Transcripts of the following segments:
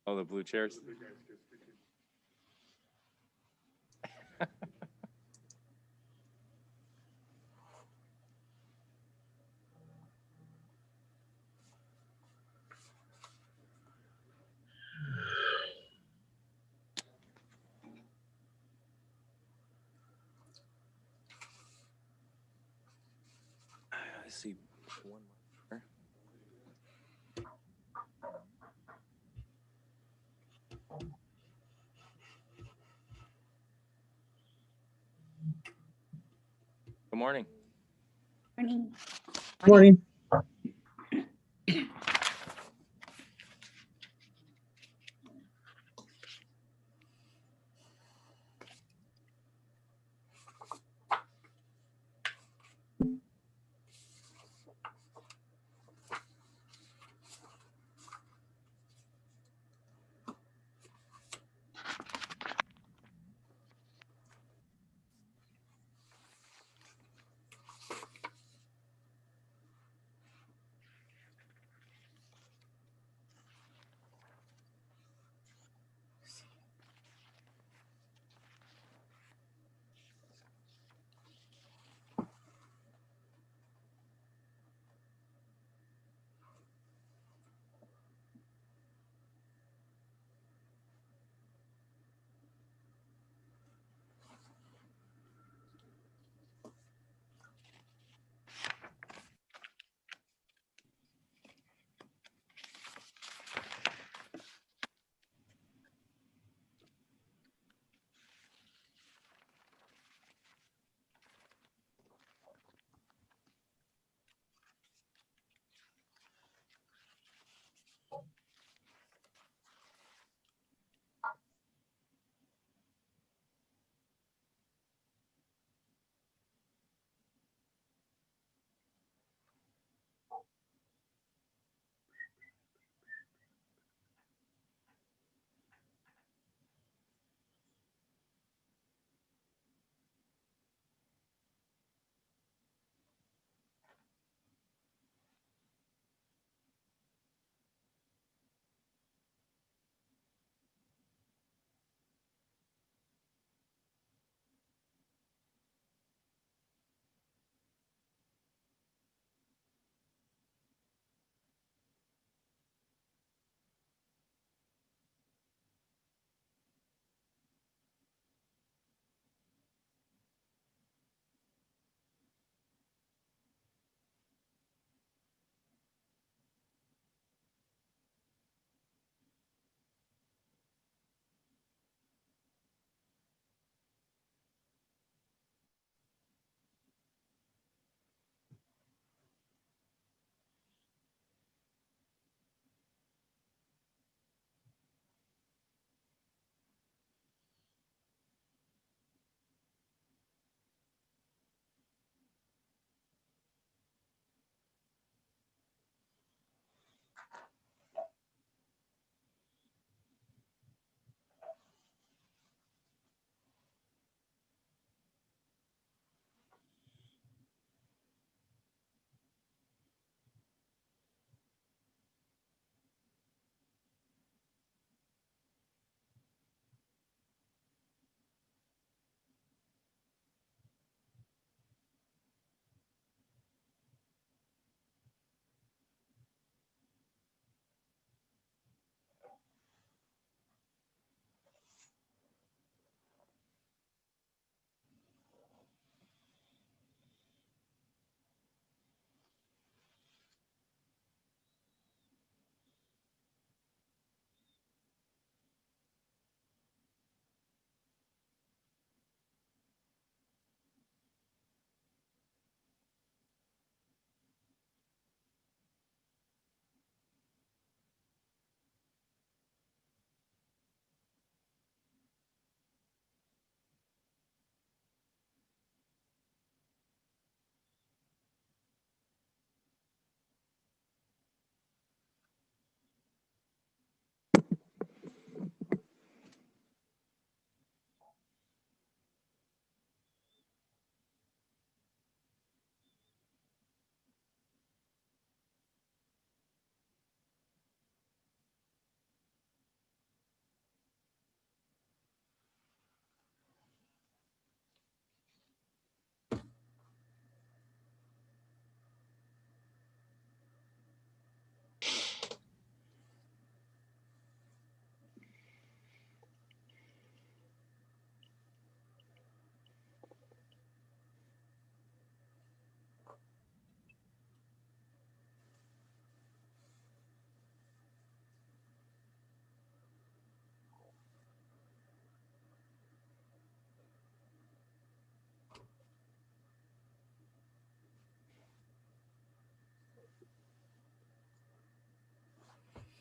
Oh, the blue chairs. I see one more. Good morning. Morning. Morning.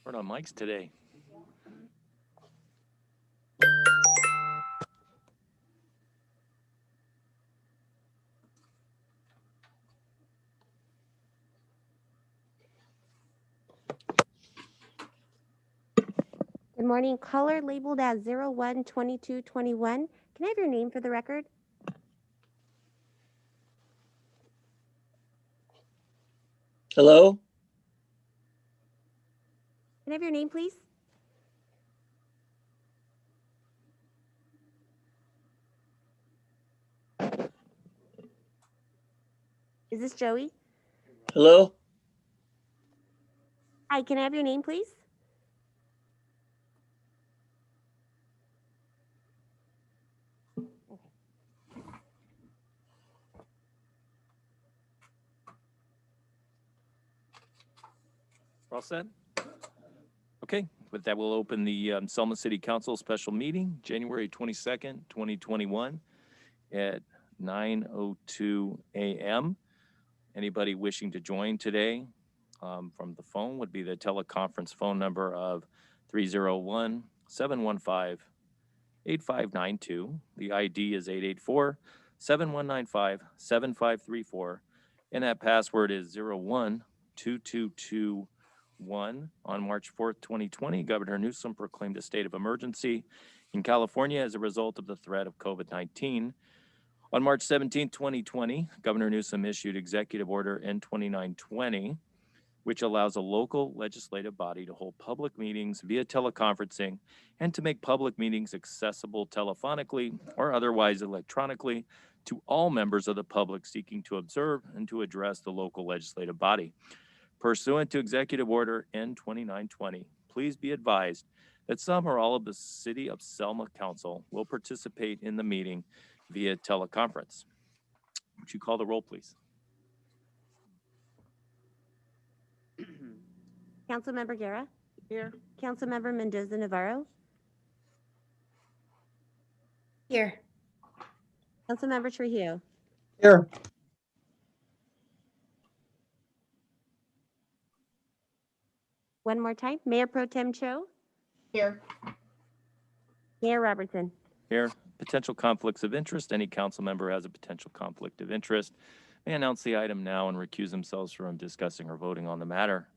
We're on mics today. Good morning. Caller labeled as 012221. Can I have your name for the record? Hello? Can I have your name, please? Is this Joey? Hello? Hi, can I have your name, please? We're all set? Okay, with that, we'll open the Selma City Council special meeting, January 22nd, 2021 at 9:02 a.m. Anybody wishing to join today from the phone would be the teleconference phone number of 301-715-8592. The ID is 884-7195-7534. And that password is 012221. On March 4th, 2020, Governor Newsom proclaimed a state of emergency in California as a result of the threat of COVID-19. On March 17, 2020, Governor Newsom issued Executive Order N2920, which allows a local legislative body to hold public meetings via teleconferencing and to make public meetings accessible telephonically or otherwise electronically to all members of the public seeking to observe and to address the local legislative body. Pursuant to Executive Order N2920, please be advised that some or all of the City of Selma Council will participate in the meeting via teleconference. Would you call the roll, please? Councilmember Guerra? Here. Councilmember Mendoza Navarro? Here. Councilmember Trujillo? Here. One more time. Mayor Pro Tem Cho? Here. Mayor Robertson? Here. Potential conflicts of interest. Any council member has a potential conflict of interest may announce the item now and recuse themselves from discussing or voting on the matter.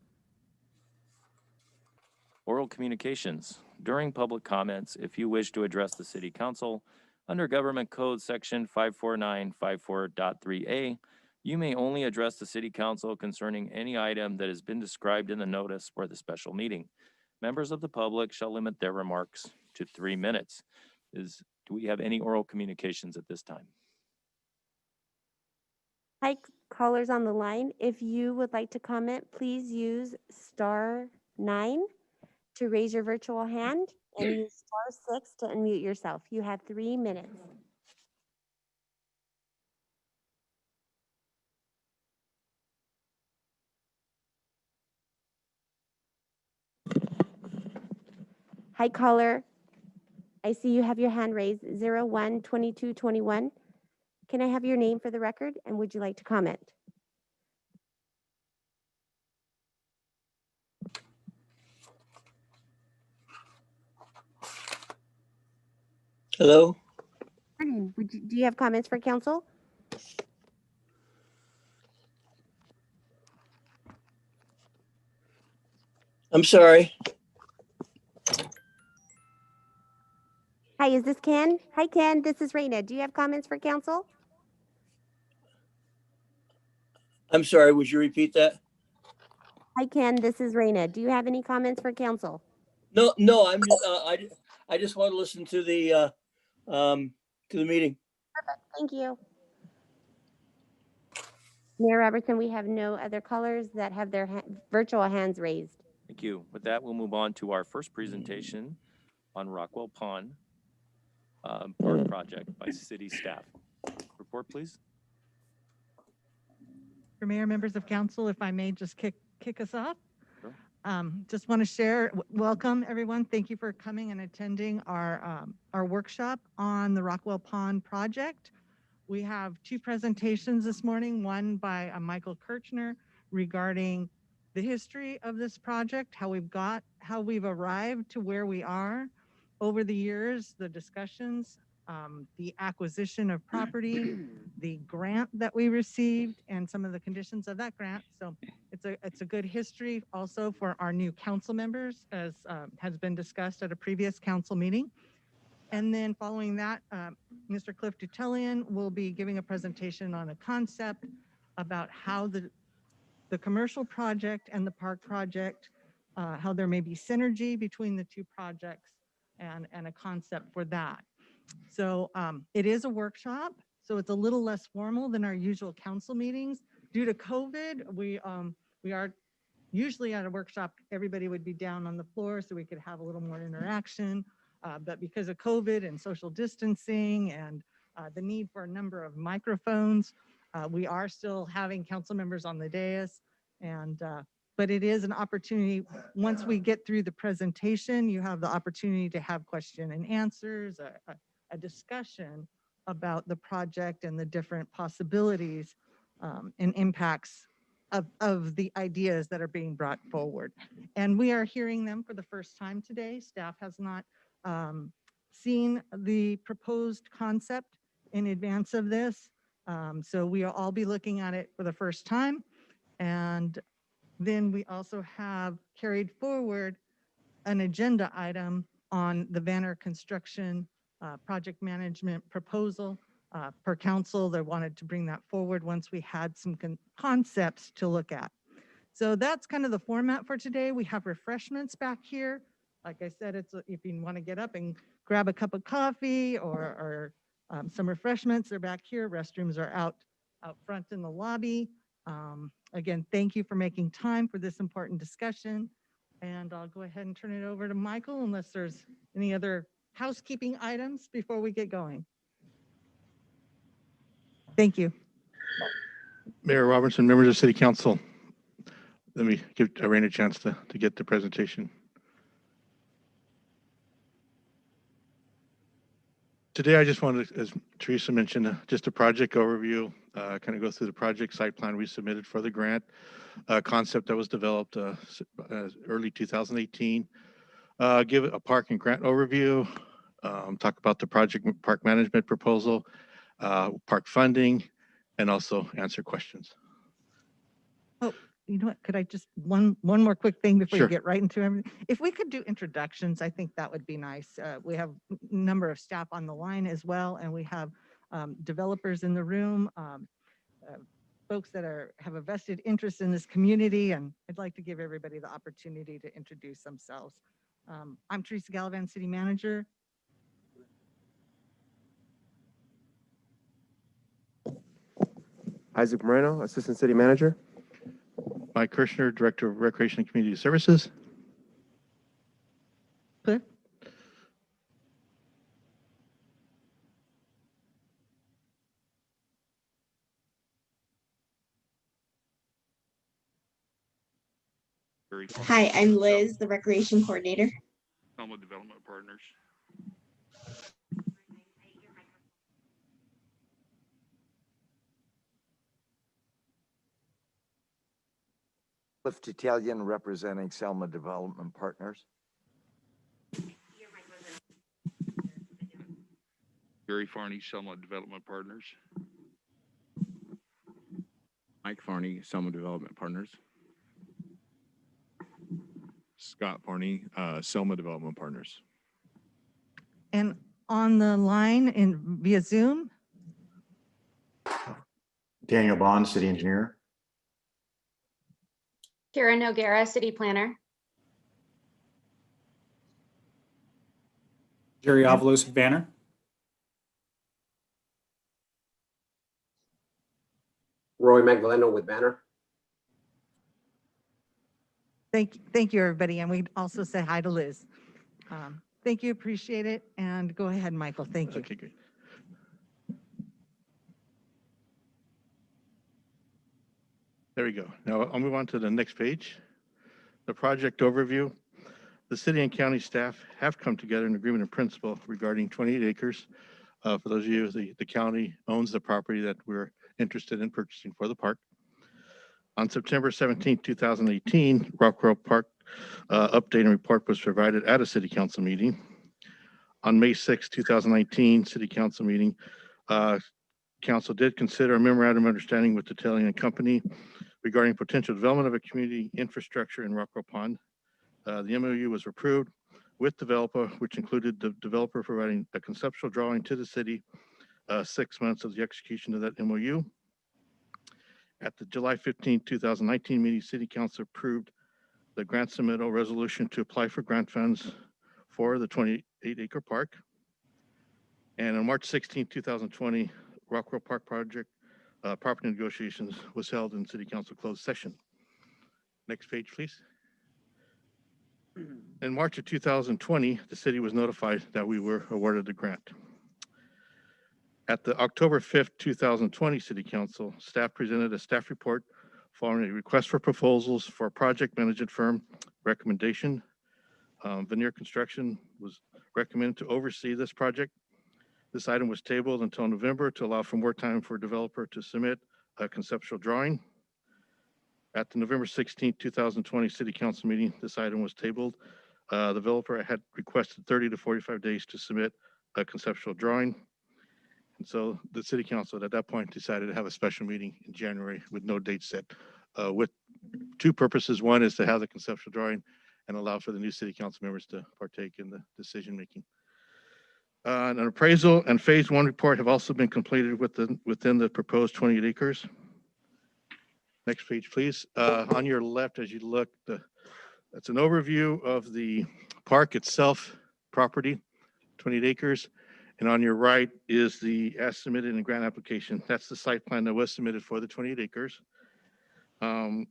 Oral communications. During public comments, if you wish to address the City Council under Government Code Section 54954.3a, you may only address the City Council concerning any item that has been described in the notice for the special meeting. Members of the public shall limit their remarks to 3 minutes. Do we have any oral communications at this time? Hi, callers on the line. If you would like to comment, please use *9 to raise your virtual hand and use *6 to unmute yourself. You have 3 minutes. Hi, caller. I see you have your hand raised, 012221. Can I have your name for the record, and would you like to comment? Hello? Do you have comments for council? I'm sorry. Hi, is this Ken? Hi, Ken. This is Raina. Do you have comments for council? I'm sorry. Would you repeat that? Hi, Ken. This is Raina. Do you have any comments for council? No, I'm just, I just want to listen to the meeting. Thank you. Mayor Robertson, we have no other callers that have their virtual hands raised. Thank you. With that, we'll move on to our first presentation on Rockwell Pond Park Project by city staff. Report, please. Mayor, members of council, if I may just kick us off. Sure. Just want to share, welcome everyone. Thank you for coming and attending our workshop on the Rockwell Pond project. We have 2 presentations this morning, one by Michael Kirchner regarding the history of this project, how we've arrived to where we are over the years, the discussions, the acquisition of property, the grant that we received, and some of the conditions of that grant. So it's a good history also for our new council members, as has been discussed at a previous council meeting. And then following that, Mr. Cliff Dutellian will be giving a presentation on a concept about how the commercial project and the park project, how there may be synergy between the two projects and a concept for that. So it is a workshop, so it's a little less formal than our usual council meetings. Due to COVID, we are usually at a workshop, everybody would be down on the floor so we could have a little more interaction. But because of COVID and social distancing and the need for a number of microphones, we are still having council members on the dais. And but it is an opportunity, once we get through the presentation, you have the opportunity to have question and answers, a discussion about the project and the different possibilities and impacts of the ideas that are being brought forward. And we are hearing them for the first time today. Staff has not seen the proposed concept in advance of this. So we will all be looking at it for the first time. And then we also have carried forward an agenda item on the Vanner construction project management proposal per council. They wanted to bring that forward once we had some concepts to look at. So that's kind of the format for today. We have refreshments back here. Like I said, it's if you want to get up and grab a cup of coffee or some refreshments, they're back here. Restrooms are out front in the lobby. Again, thank you for making time for this important discussion. And I'll go ahead and turn it over to Michael unless there's any other housekeeping items before we get going. Thank you. Mayor Robertson, members of City Council, let me give Irene a chance to get the presentation. Today, I just wanted, as Teresa mentioned, just a project overview, kind of go through the project site plan we submitted for the grant, concept that was developed early 2018, give a park and grant overview, talk about the project park management proposal, park funding, and also answer questions. Oh, you know what? Could I just one more quick thing before Sure. you get right into everything? If we could do introductions, I think that would be nice. We have a number of staff on the line as well, and we have developers in the room, folks that have a vested interest in this community, and I'd like to give everybody the opportunity to introduce themselves. I'm Teresa Gallivan, City Manager. Isaac Moreno, Assistant City Manager. Mike Kirshner, Director of Recreation and Community Services. Cliff? Hi, I'm Liz, the Recreation Coordinator. Selma Development Partners. Cliff Dutellian, representing Selma Development Partners. Gary Farney, Selma Development Partners. Mike Farney, Selma Development Partners. Scott Farney, Selma Development Partners. And on the line via Zoom? Daniel Bond, City Engineer. Karen Noguera, City Planner. Jerry Avalos, Banner. Roy Magdaleno with Banner. Thank you, everybody. And we'd also say hi to Liz. Thank you, appreciate it. And go ahead, Michael, thank you. Okay, great. There we go. Now I'll move on to the next page. The project overview. The city and county staff have come together in agreement in principle regarding 28 acres. For those of you, the county owns the property that we're interested in purchasing for the park. On September 17, 2018, Rockwell Park update and report was provided at a city council meeting. On May 6, 2019, city council meeting, council did consider a memorandum of understanding with the Italian company regarding potential development of a community infrastructure in Rockwell Pond. The MOU was approved with developer, which included the developer providing a conceptual drawing to the city 6 months of the execution of that MOU. At the July 15, 2019 meeting, City Council approved the grant submittal resolution to apply for grant funds for the 28-acre park. And on March 16, 2020, Rockwell Park project property negotiations was held in City Council closed session. Next page, please. In March of 2020, the city was notified that we were awarded the grant. At the October 5th, 2020 City Council, staff presented a staff report following a request for proposals for a project management firm recommendation. Veneer Construction was recommended to oversee this project. This item was tabled until November to allow for more time for a developer to submit a conceptual drawing. At the November 16, 2020 City Council meeting, this item was tabled. The developer had requested 30 to 45 days to submit a conceptual drawing. And so the City Council at that point decided to have a special meeting in January with no date set, with two purposes. One is to have the conceptual drawing and allow for the new City Council members to partake in the decision making. An appraisal and phase one report have also been completed within the proposed 28 acres. Next page, please. On your left, as you look, that's an overview of the park itself, property, 28 acres. And on your right is the as submitted in grant application. That's the site plan that was submitted for the 28 acres. The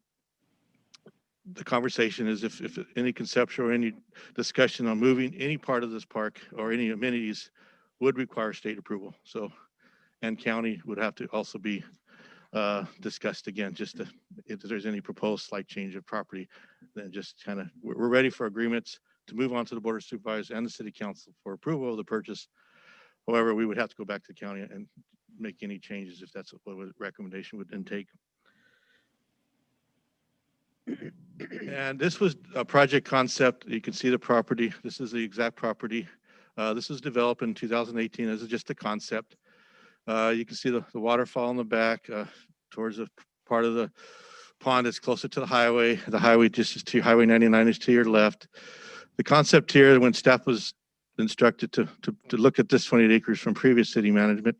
conversation is if any conceptual or any discussion on moving any part of this park or any amenities would require state approval. So, and county would have to also be discussed again, just to, if there's any proposed slight change of property, then just kind of, we're ready for agreements to move on to the Board of Supervisors and the City Council for approval of the purchase. However, we would have to go back to the county and make any changes if that's what the recommendation would then take. And this was a project concept. You can see the property. This is the exact property. This was developed in 2018 as just a concept. You can see the waterfall in the back towards the part of the pond that's closer to the highway. The highway just is to Highway 99 is to your left. The concept here, when staff was instructed to look at this 28 acres from previous city management,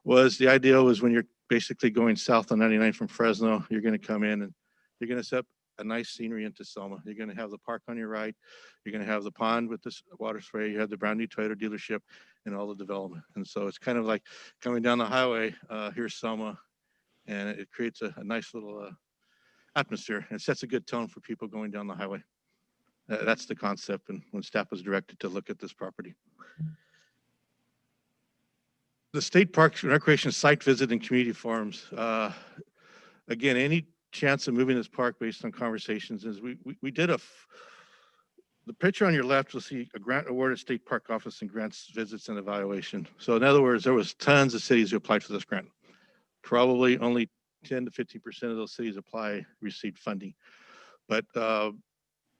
was the idea was when you're basically going south on 99 from Fresno, you're going to come in and you're going to set a nice scenery into Selma. You're going to have the park on your right. You're going to have the pond with this water spray. You have the brand new Toyota dealership and all the development. And so it's kind of like coming down the highway, here's Selma, and it creates a nice little atmosphere and sets a good tone for people going down the highway. That's the concept, and when staff was directed to look at this property. The State Parks and Recreation site visit and community forums. Again, any chance of moving this park based on conversations is we did the picture on your left, you'll see a grant awarded State Park Office and grants visits and evaluation. So in other words, there was tons of cities who applied for this grant. Probably only 10 to 50% of those cities received funding. But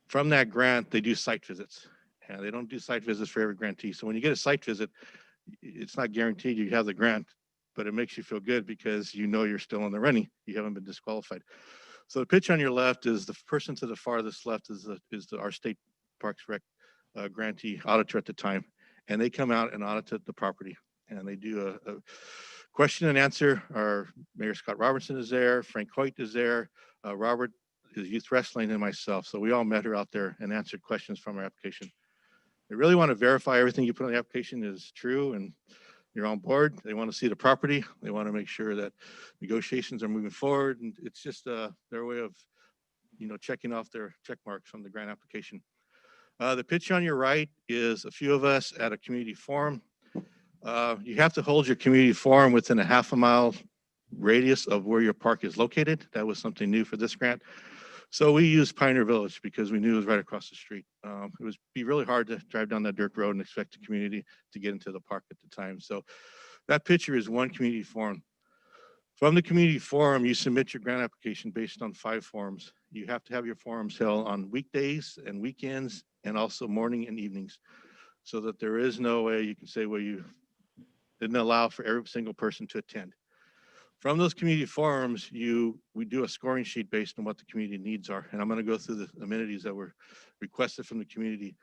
from that grant, they do site visits, and they don't do site visits for every grantee. So when you get a site visit, it's not guaranteed you have the grant, but it makes you feel good because you know you're still in the running. You haven't been disqualified. So the picture on your left is the person to the farthest left is our State Parks Rec grantee auditor at the time, and they come out and audit the property, and they do a question and answer. Our Mayor Scott Robertson is there, Frank Hoyt is there, Robert is youth wrestling, and myself. So we all met her out there and answered questions from our application. They really want to verify everything you put on the application is true and you're on board. They want to see the property. They want to make sure that negotiations are moving forward. And it's just their way of, checking off their check marks on the grant application. The picture on your right is a few of us at a community forum. You have to hold your community forum within a half a mile radius of where your park is located. That was something new for this grant. So we used Pioneer Village because we knew it was right across the street. It would be really hard to drive down that dirt road and expect the community to get into the park at the time. So that picture is one community forum. From the community forum, you submit your grant application based on 5 forums. You have to have your forums held on weekdays and weekends and also morning and evenings, so that there is no way you can say, well, you didn't allow for every single person to attend. From those community forums, we do a scoring sheet based on what the community needs are. And I'm going to go through the amenities that were requested from the community.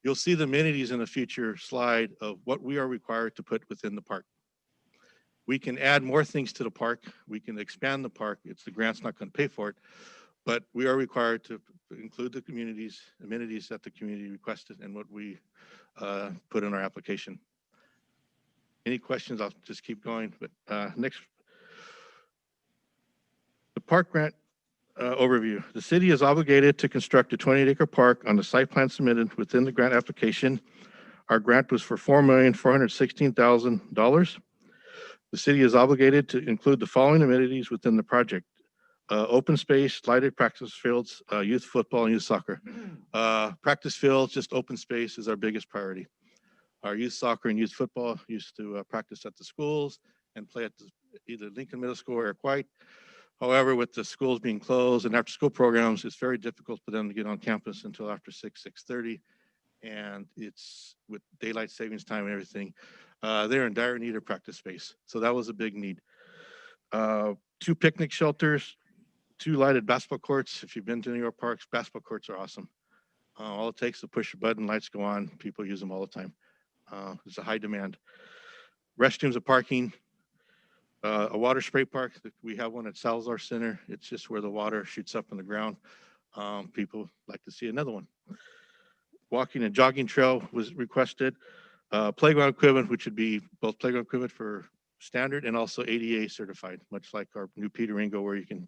You'll see the amenities in a future slide of what we are required to put within the park. We can add more things to the park. We can expand the park. It's the grant's not going to pay for it, but we are required to include the community's amenities that the community requested and what we put in our application. Any questions? I'll just keep going. But next, the park grant overview. The city is obligated to construct a 28-acre park on the site plan submitted within the grant application. Our grant was for $4,416,000. The city is obligated to include the following amenities within the project: open space, lighted practice fields, youth football, and youth soccer. Practice fields, just open space is our biggest priority. Our youth soccer and youth football used to practice at the schools and play at either Lincoln Middle School or Eric White. However, with the schools being closed and after school programs, it's very difficult for them to get on campus until after 6:30. And it's with daylight savings time and everything, they're in dire need of practice space. So that was a big need. 2 picnic shelters, 2 lighted basketball courts. If you've been to New York parks, basketball courts are awesome. All it takes is to push a button, lights go on. People use them all the time. There's a high demand. Restrooms and parking. A water spray park. We have one at Salazar Center. It's just where the water shoots up in the ground. People like to see another one. Walking and jogging trail was requested. Playground equipment, which would be both playground equipment for standard and also ADA certified, much like our new Peter Ringo, where you can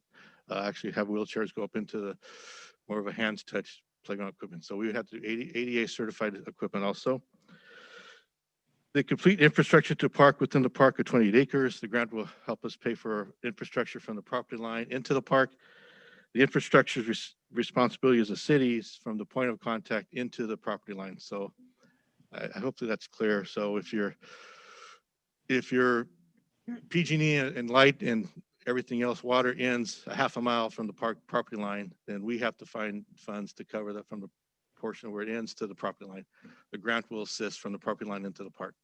actually have wheelchairs go up into the more of a hands touch playground equipment. So we would have to do ADA certified equipment also. The complete infrastructure to park within the park of 28 acres. The grant will help us pay for infrastructure from the property line into the park. The infrastructure responsibility is the city's from the point of contact into the property line. So I hopefully that's clear. So if your PG&E and light and everything else, water ends a half a mile from the park property line, then we have to find funds to cover that from the portion where it ends to the property line. The grant will assist from the property line into the park.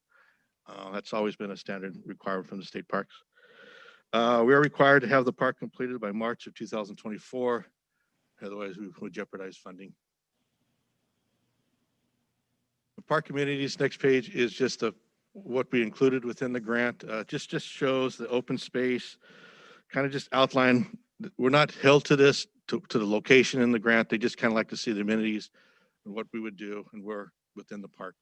That's always been a standard requirement from the state parks. We are required to have the park completed by March of 2024. Otherwise, we would jeopardize funding. The park amenities, next page, is just what we included within the grant. Just shows the open space, kind of just outline. We're not held to this, to the location in the grant. They just kind of like to see the amenities and what we would do and where within the park.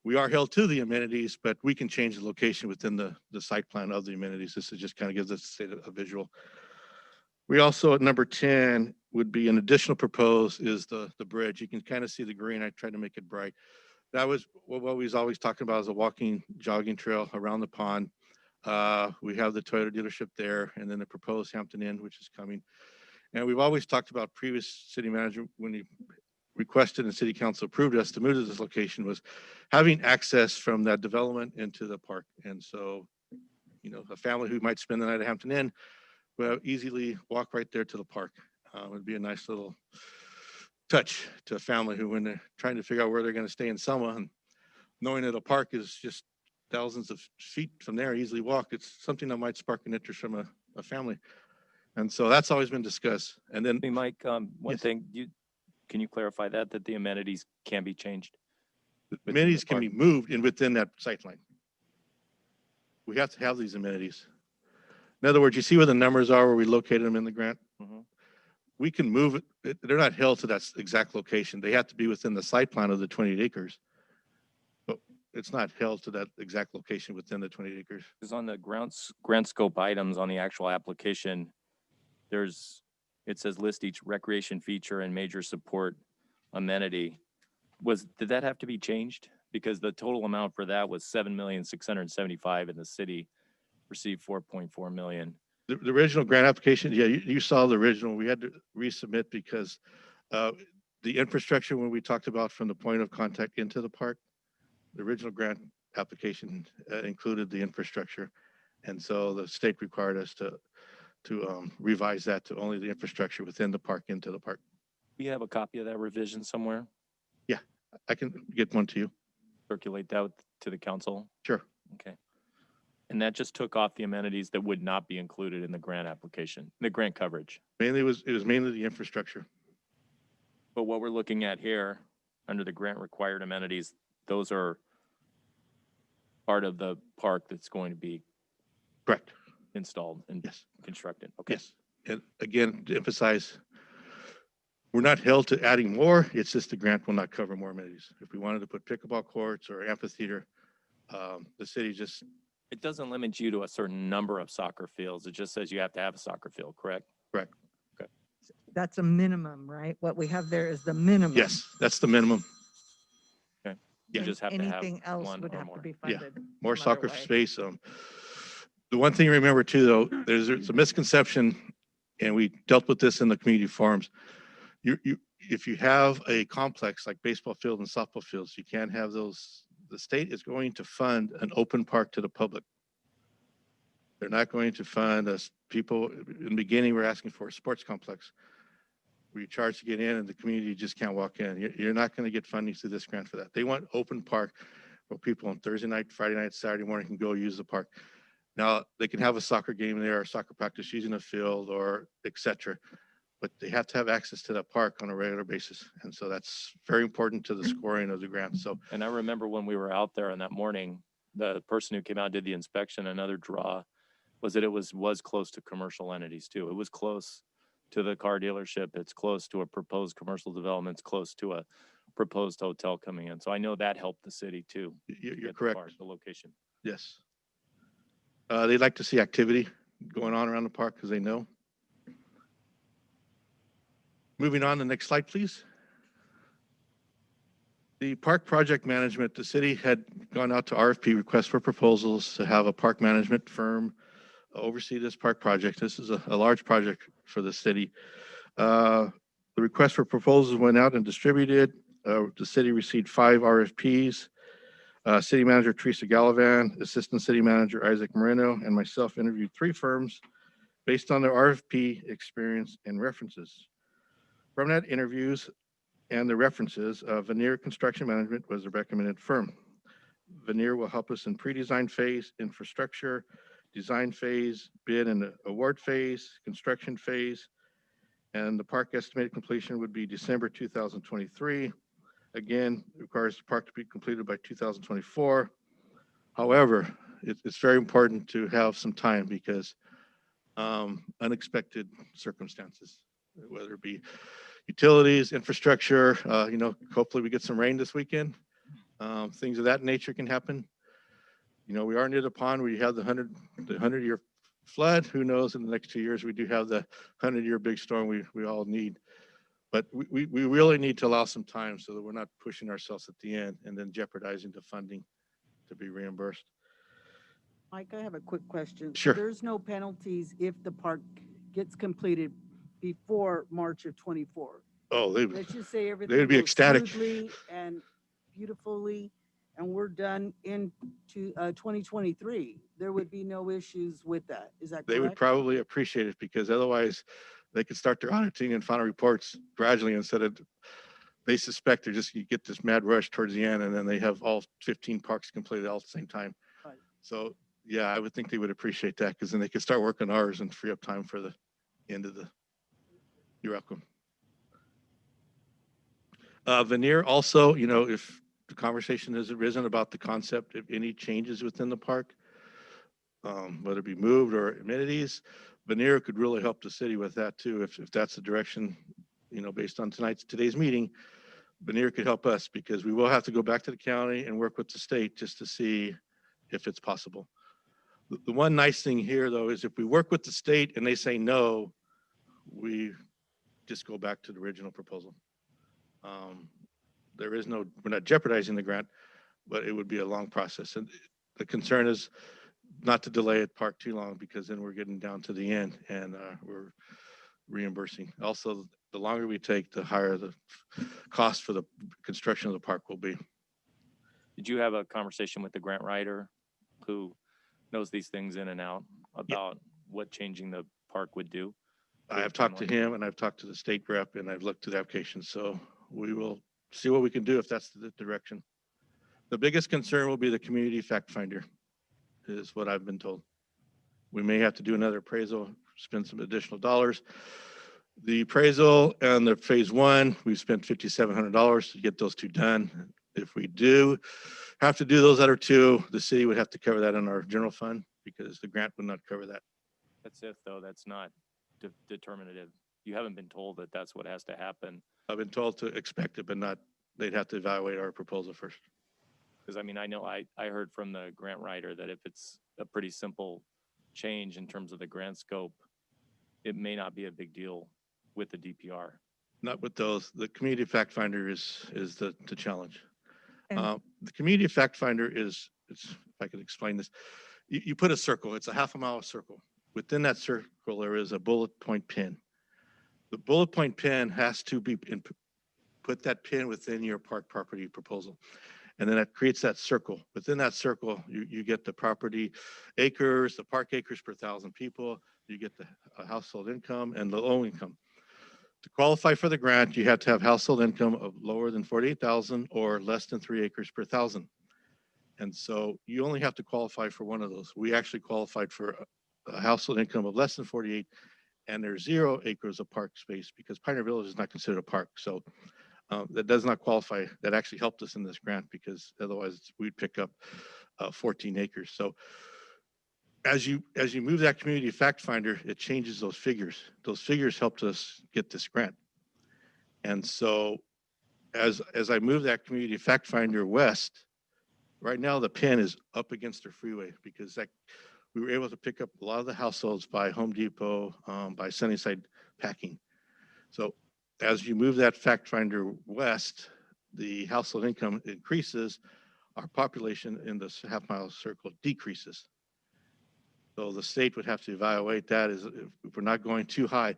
We are held to the amenities, but we can change the location within the site plan of the amenities. This is just kind of gives us a visual. We also, at number 10, would be an additional proposed is the bridge. You can kind of see the green. I tried to make it bright. That was what we was always talking about, is a walking, jogging trail around the pond. We have the Toyota dealership there, and then the proposed Hampton Inn, which is coming. And we've always talked about, previous city manager, when he requested and city council approved us to move to this location, was having access from that development into the park. And so, a family who might spend the night at Hampton Inn will easily walk right there to the park. It would be a nice little touch to a family who, when they're trying to figure out where they're going to stay in Selma, and knowing that a park is just thousands of feet from there, easily walk, it's something that might spark an interest from a family. And so that's always been discussed. And then, Hey, Mike, one yes. thing, can you clarify that the amenities can be changed? The amenities can be moved within that site line. We have to have these amenities. In other words, you see where the numbers are, where we located them in the grant? Mm-hmm. We can move it. They're not held to that exact location. They have to be within the site plan of the 28 acres. But it's not held to that exact location within the 28 acres. Because on the grant scope items on the actual application, it says list each recreation feature and major support amenity. Did that have to be changed? Because the total amount for that was $7,675,000 and the city received $4.4 million. The original grant application, yeah, you saw the original. We had to resubmit because the infrastructure, when we talked about from the point of contact into the park, the original grant application included the infrastructure. And so the state required us to revise that to only the infrastructure within the park into the park. Do you have a copy of that revision somewhere? Yeah, I can get one to you. Circulate that to the council? Sure. Okay. And that just took off the amenities that would not be included in the grant application, the grant coverage. Mainly it was mainly the infrastructure. But what we're looking at here, under the grant required amenities, those are part of the park that's going to be Correct. installed and Yes. constructed. Okay. Yes. And again, to emphasize, we're not held to adding more. It's just the grant will not cover more amenities. If we wanted to put pickleball courts or amphitheater, the city just, It doesn't limit you to a certain number of soccer fields. It just says you have to have a soccer field, correct? correct. That's a minimum, right? What we have there is the minimum. Yes, that's the minimum. Okay. Yeah. You just have to have Anything else one would or have more. to be Yeah, funded. More some other soccer way. space. The one thing to remember too, though, there's a misconception, and we dealt with this in the community forums. If you have a complex like baseball field and softball fields, you can't have those. The state is going to fund an open park to the public. They're not going to fund us. People in the beginning were asking for a sports complex where you charge to get in and the community just can't walk in. You're not going to get funding through this grant for that. They want open park where people on Thursday night, Friday night, Saturday morning can go use the park. Now they can have a soccer game there or soccer practice using a field or et cetera, but they have to have access to that park on a regular basis. And so that's very important to the scoring of the grant. So, And I remember when we were out there on that morning, the person who came out and did the inspection, another draw was that it was close to commercial entities too. It was close to the car dealership. It's close to a proposed commercial development. It's close to a proposed hotel coming in. So I know that helped the city too. to you're get the correct. park, the location. Yes. They'd like to see activity going on around the park because they know. Moving on, the next slide, please. The park project management, the city had gone out to RFP, request for proposals, to have a park management firm oversee this park project. This is a large project for the city. The request for proposals went out and distributed. The city received 5 RFPs. City Manager Teresa Gallivan, Assistant City Manager Isaac Moreno, and myself interviewed 3 firms based on their RFP experience and references. From that interviews and the references, Veneer Construction Management was the recommended firm. Veneer will help us in pre-design phase, infrastructure, design phase, bid and award phase, construction phase, and the park estimated completion would be December 2023. Again, it requires the park to be completed by 2024. However, it's very important to have some time because unexpected circumstances, whether it be utilities, infrastructure, hopefully we get some rain this weekend. Things of that nature can happen. We are near the pond. We have the 100-year flood. Who knows, in the next 2 years, we do have the 100-year big storm we all need. But we really need to allow some time so that we're not pushing ourselves at the end and then jeopardizing the funding to be reimbursed. Mike, I have a quick question. Sure. There's no penalties if the park gets completed before March of 24. Oh, Let's just say everything they'd be goes ecstatic. smoothly and beautifully, and we're done into 2023. There would be no issues with that. Is that correct? They would probably appreciate it because otherwise they could start their auditing and final reports gradually instead of, they suspect you get this mad rush towards the end and then they have all 15 parks completed all at the same time. Right. So yeah, I would think they would appreciate that because then they could start working ours and free up time for the end of the, you're welcome. Veneer also, if the conversation has arisen about the concept of any changes within the park, whether it be moved or amenities, Veneer could really help the city with that too. If that's the direction, based on today's meeting, Veneer could help us because we will have to go back to the county and work with the state just to see if it's possible. The one nice thing here though, is if we work with the state and they say no, we just go back to the original proposal. We're not jeopardizing the grant, but it would be a long process. And the concern is not to delay it park too long because then we're getting down to the end and we're reimbursing. Also, the longer we take, the higher the cost for the construction of the park will be. Did you have a conversation with the grant writer who knows these things in and out about what changing the park would do. I have talked to him and I've talked to the state rep and I've looked at the application. So we will see what we can do if that's the direction. The biggest concern will be the community fact finder, is what I've been told. We may have to do another appraisal, spend some additional dollars. The appraisal and the phase one, we've spent $5,700 to get those two done. If we do have to do those other two, the city would have to cover that in our general fund because the grant would not cover that. That's if though, that's not determinative. You haven't been told that that's what has to happen. I've been told to expect it, but not, they'd have to evaluate our proposal first. Because I mean, I know I heard from the grant writer that if it's a pretty simple change in terms of the grant scope, it may not be a big deal with the DPR. Not with those. The community fact finder is the challenge. And- The community fact finder is, if I could explain this, you put a circle, it's a half a mile circle. Within that circle, there is a bullet point pin. The bullet point pin has to be, put that pin within your park property proposal. And then it creates that circle. Within that circle, you get the property acres, the park acres per 1,000 people, you get the household income and the low income. To qualify for the grant, you have to have household income of lower than 48,000 or less than 3 acres per 1,000. And so you only have to qualify for one of those. We actually qualified for a household income of less than 48, and there's 0 acres of park space because Pioneer Village is not considered a park. So that does not qualify. That actually helped us in this grant because otherwise we'd pick up 14 acres. So as you move that community fact finder, it changes those figures. Those figures helped us get this grant. And so as I move that community fact finder west, right now the pin is up against the freeway because we were able to pick up a lot of the households by Home Depot, by Sunnyside Packing. So as you move that fact finder west, the household income increases, our population in this half mile circle decreases. So the state would have to evaluate that as if we're not going too high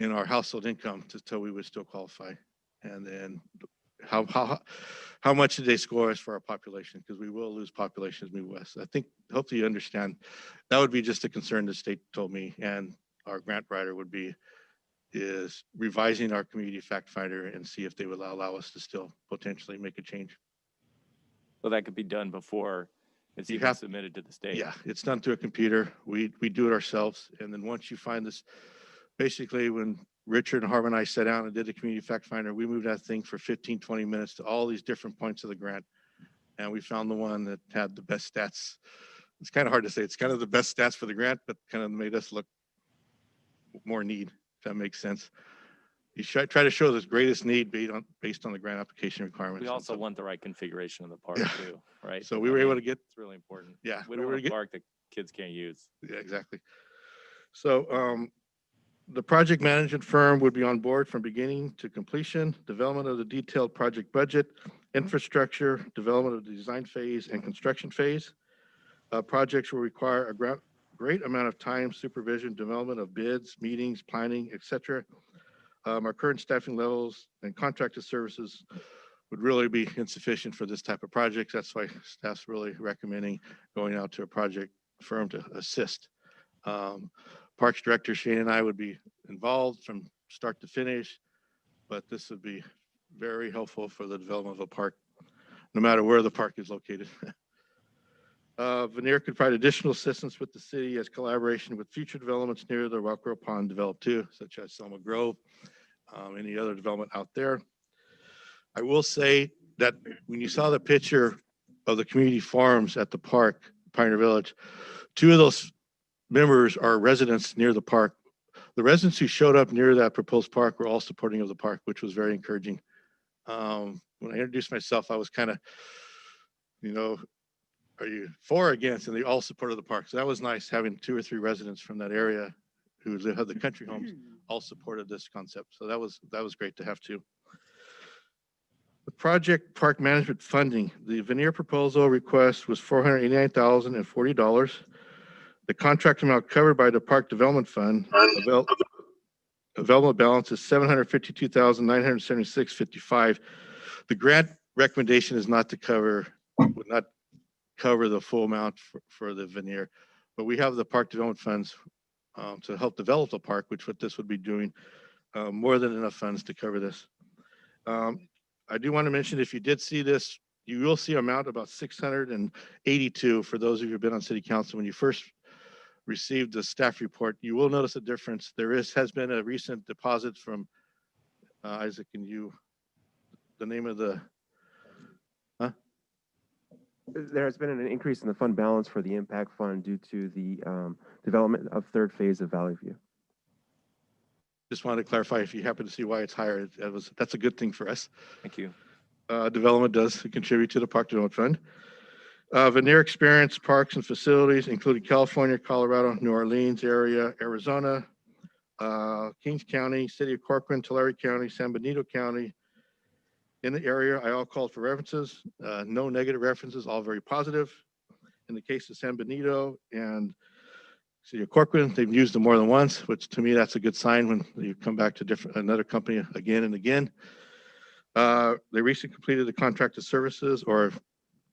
in our household income until we would still qualify. And then how much did they score us for our population? Because we will lose population as we move west. I think, hopefully you understand, that would be just a concern the state told me and our grant writer would be, is revising our community fact finder and see if they would allow us to still potentially make a change. So that could be done before it's You even have- submitted to the state. Yeah, it's done through a computer. We do it ourselves. And then once you find this, basically when Richard and Harv and I sat down and did the community fact finder, we moved that thing for 15, 20 minutes to all these different points of the grant. And we found the one that had the best stats. It's kind of hard to say. It's kind of the best stats for the grant, but kind of made us look more need, if that makes sense. You should try to show this greatest need based on the grant application requirements. We also want the right configuration of the park Yeah. too, right? So we were able to get, It's really important. yeah, We don't want a park that kids can't use. yeah, exactly. So the project management firm would be on board from beginning to completion, development of the detailed project budget, infrastructure, development of the design phase and construction phase. Projects will require a great amount of time, supervision, development of bids, meetings, planning, etc. Our current staffing levels and contracted services would really be insufficient for this type of projects. That's why staff's really recommending going out to a project firm to assist. Parks Director Shane and I would be involved from start to finish, but this would be very helpful for the development of a park, no matter where the park is located. Veneer could provide additional assistance with the city as collaboration with future developments near the Rockrow Pond developed too, such as Selma Grove, any other development out there. I will say that when you saw the picture of the community farms at the park, Pioneer Village, 2 of those members are residents near the park. The residents who showed up near that proposed park were all supporting of the park, which was very encouraging. When I introduced myself, I was kind of, are you for or against? And they all supported the park. So that was nice having 2 or 3 residents from that area who had the country homes all supported this concept. So that was great to have too. The project park management funding, the Veneer proposal request was $489,040. The contract amount covered by the Park Development Fund available balance is $752,976.55. The grant recommendation is not to cover, would not cover the full amount for the veneer. But we have the park development funds to help develop the park, which what this would be doing, more than enough funds to cover this. I do want to mention, if you did see this, you will see amount about 682 for those of you who've been on city council. When you first received the staff report, you will notice a difference. There has been a recent deposit from Isaac, and the name of the, There has been an increase in the fund balance for the impact fund due to the development of third phase of Valley View. just wanted to clarify if you happen to see why it's higher. That's a good thing for us. Thank you. Development does contribute to the park development fund. Veneer experience parks and facilities, including California, Colorado, New Orleans area, Arizona, Kings County, City of Corcoran, Tulare County, San Benito County. In the area, I all called for references, no negative references, all very positive. In the case of San Benito and City of Corcoran, they've used them more than once, which to me, that's a good sign when you come back to another company again and again. They recently completed the contracted services, or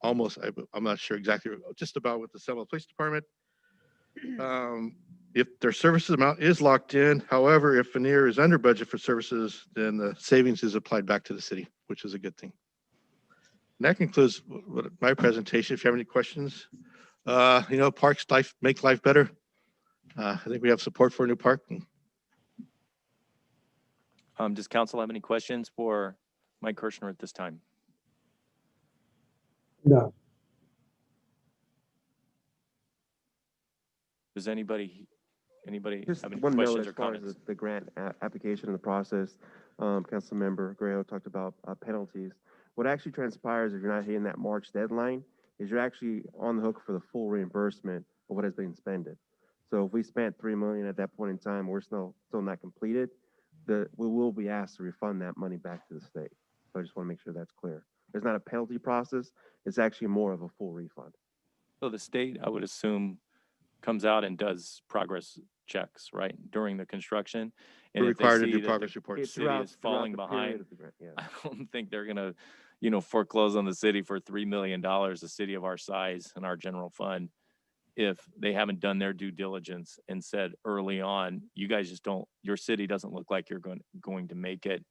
almost, I'm not sure exactly, just about with the Selma Police Department. If their services amount is locked in, however, if veneer is under budget for services, then the savings is applied back to the city, which is a good thing. And that concludes my presentation. If you have any questions, parks make life better. I think we have support for a new park. Does council have any questions for Mike Kirshner at this time? No. Does anybody Just have any one note questions as or far as comments? the grant application and the process. Councilmember Grejo talked about penalties. What actually transpires if you're not hitting that March deadline is you're actually on the hook for the full reimbursement of what has been expended. So if we spent $3 million at that point in time, we're still not completed, we will be asked to refund that money back to the state. So I just want to make sure that's clear. There's not a penalty process. It's actually more of a full refund. So the state, I would assume, comes out and does progress checks, right, during the construction. And We're if they required to see do that progress the reports. city is falling behind, I don't think they're gonna, foreclose on the city for $3 million, a city of our size and our general fund, if they haven't done their due diligence and said early on, you guys just don't, your city doesn't look like you're going to make it.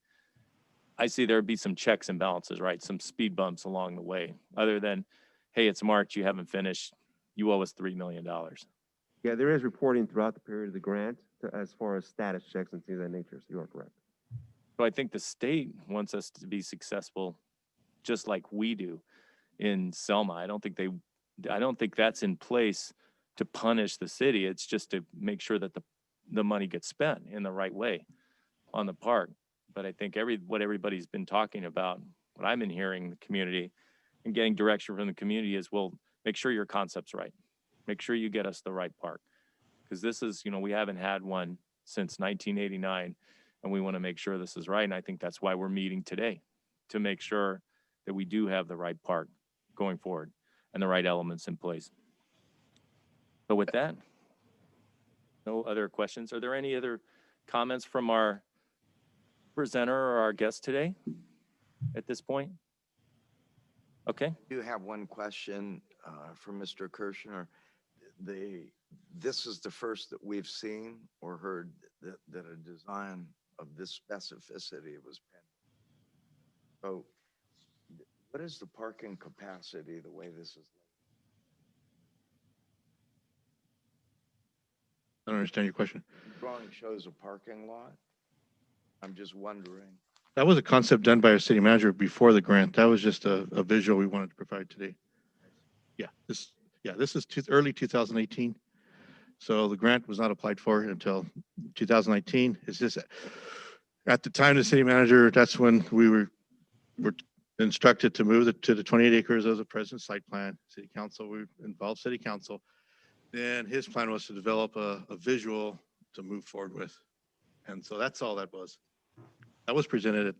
I see there'd be some checks and balances, right? Some speed bumps along the way, other than, hey, it's March, you haven't finished, you owe us $3 million. Yeah, there is reporting throughout the period of the grant as far as status checks and things of that nature. So you are correct. So I think the state wants us to be successful just like we do in Selma. I don't think that's in place to punish the city. It's just to make sure that the money gets spent in the right way on the park. But I think what everybody's been talking about, what I've been hearing in the community and getting direction from the community is, well, make sure your concept's right. Make sure you get us the right park. Because this is, we haven't had one since 1989, and we want to make sure this is right. And I think that's why we're meeting today, to make sure that we do have the right park going forward and the right elements in place. So with that, no other questions. Are there any other comments from our presenter or our guest today at this point? Okay. I do have one question for Mr. Kirshner. This is the first that we've seen or heard that a design of this specificity was pending. So what is the parking capacity the way this is? I don't understand your question. The drawing shows a parking lot. I'm just wondering. That was a concept done by our city manager before the grant. That was just a visual we wanted to provide today. This is early 2018. So the grant was not applied for until 2019. It's just at the time the city manager, that's when we were instructed to move to the 28 acres as a present site plan. City council, we involved city council. Then his plan was to develop a visual to move forward with. And so that's all that was. That was presented at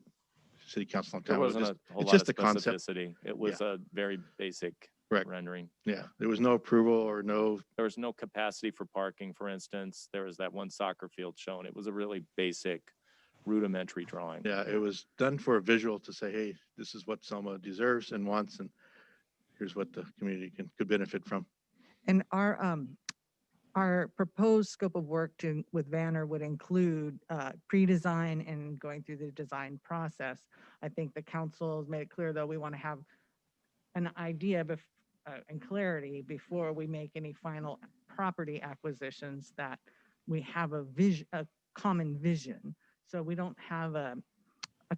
city council. There wasn't a whole lot of specificity. It was a very basic rendering. Yeah, there was no approval or there was no capacity for parking, for instance. There was that one soccer field shown. It was a really basic, rudimentary drawing. Yeah, it was done for a visual to say, hey, this is what Selma deserves and wants. And here's what the community could benefit from. And our proposed scope of work with Vanner would include pre-design and going through the design process. I think the council has made it clear, though, we want to have an idea and clarity before we make any final property acquisitions, that we have a common vision. So we don't have a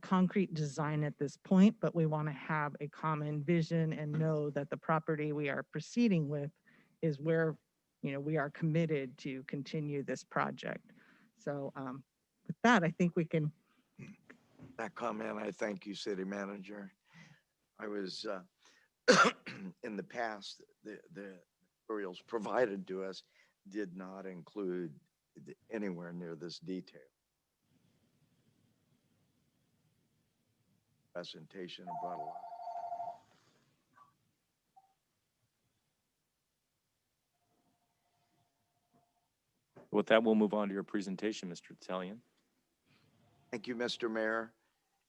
concrete design at this point, but we want to have a common vision and know that the property we are proceeding with is where, we are committed to continue this project. So with that, I think we can. That comment, I thank you, city manager. I was, in the past, the materials provided to us did not include anywhere near this detail. Presentation brought a lot. With that, we'll move on to your presentation, Mr. Titalian. Thank you, Mr. Mayor.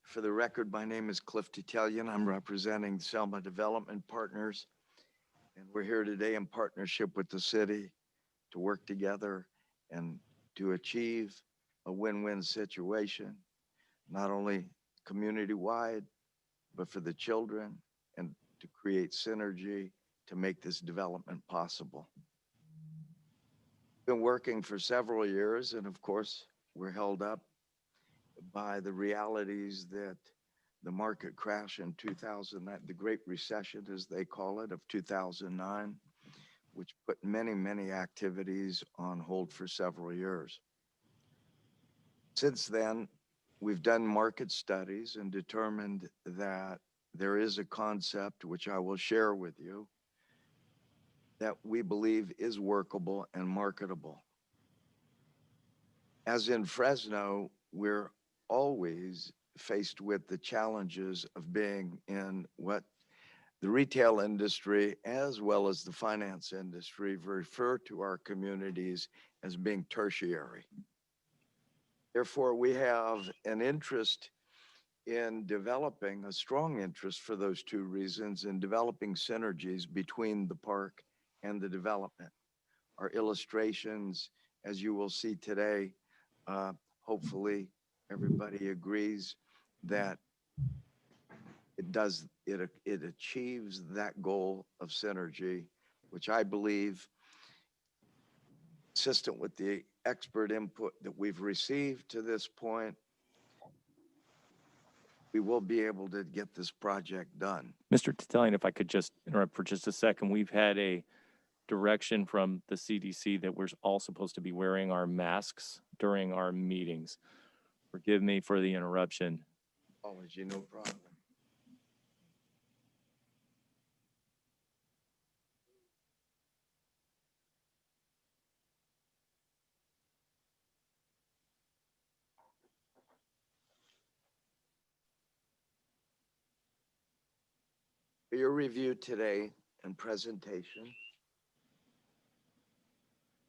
For the record, my name is Cliff Titalian. I'm representing Selma Development Partners. And we're here today in partnership with the city to work together and to achieve a win-win situation, not only community-wide, but for the children, and to create synergy to make this development possible. Been working for several years, and of course, we're held up by the realities that the market crash in 2009, the Great Recession, as they call it, of 2009, which put many, many activities on hold for several years. Since then, we've done market studies and determined that there is a concept, which I will share with you, that we believe is workable and marketable. As in Fresno, we're always faced with the challenges of being in what the retail industry as well as the finance industry refer to our communities as being tertiary. Therefore, we have an interest in developing, a strong interest for those two reasons, in developing synergies between the park and the development. Our illustrations, as you will see today, hopefully everybody agrees that it achieves that goal of synergy, which I believe, consistent with the expert input that we've received to this point, we will be able to get this project done. Mr. Titalian, if I could just interrupt for just a second, we've had a direction from the CDC that we're all supposed to be wearing our masks during our meetings. Forgive me for the interruption. Apology, no problem. For your review today and presentation,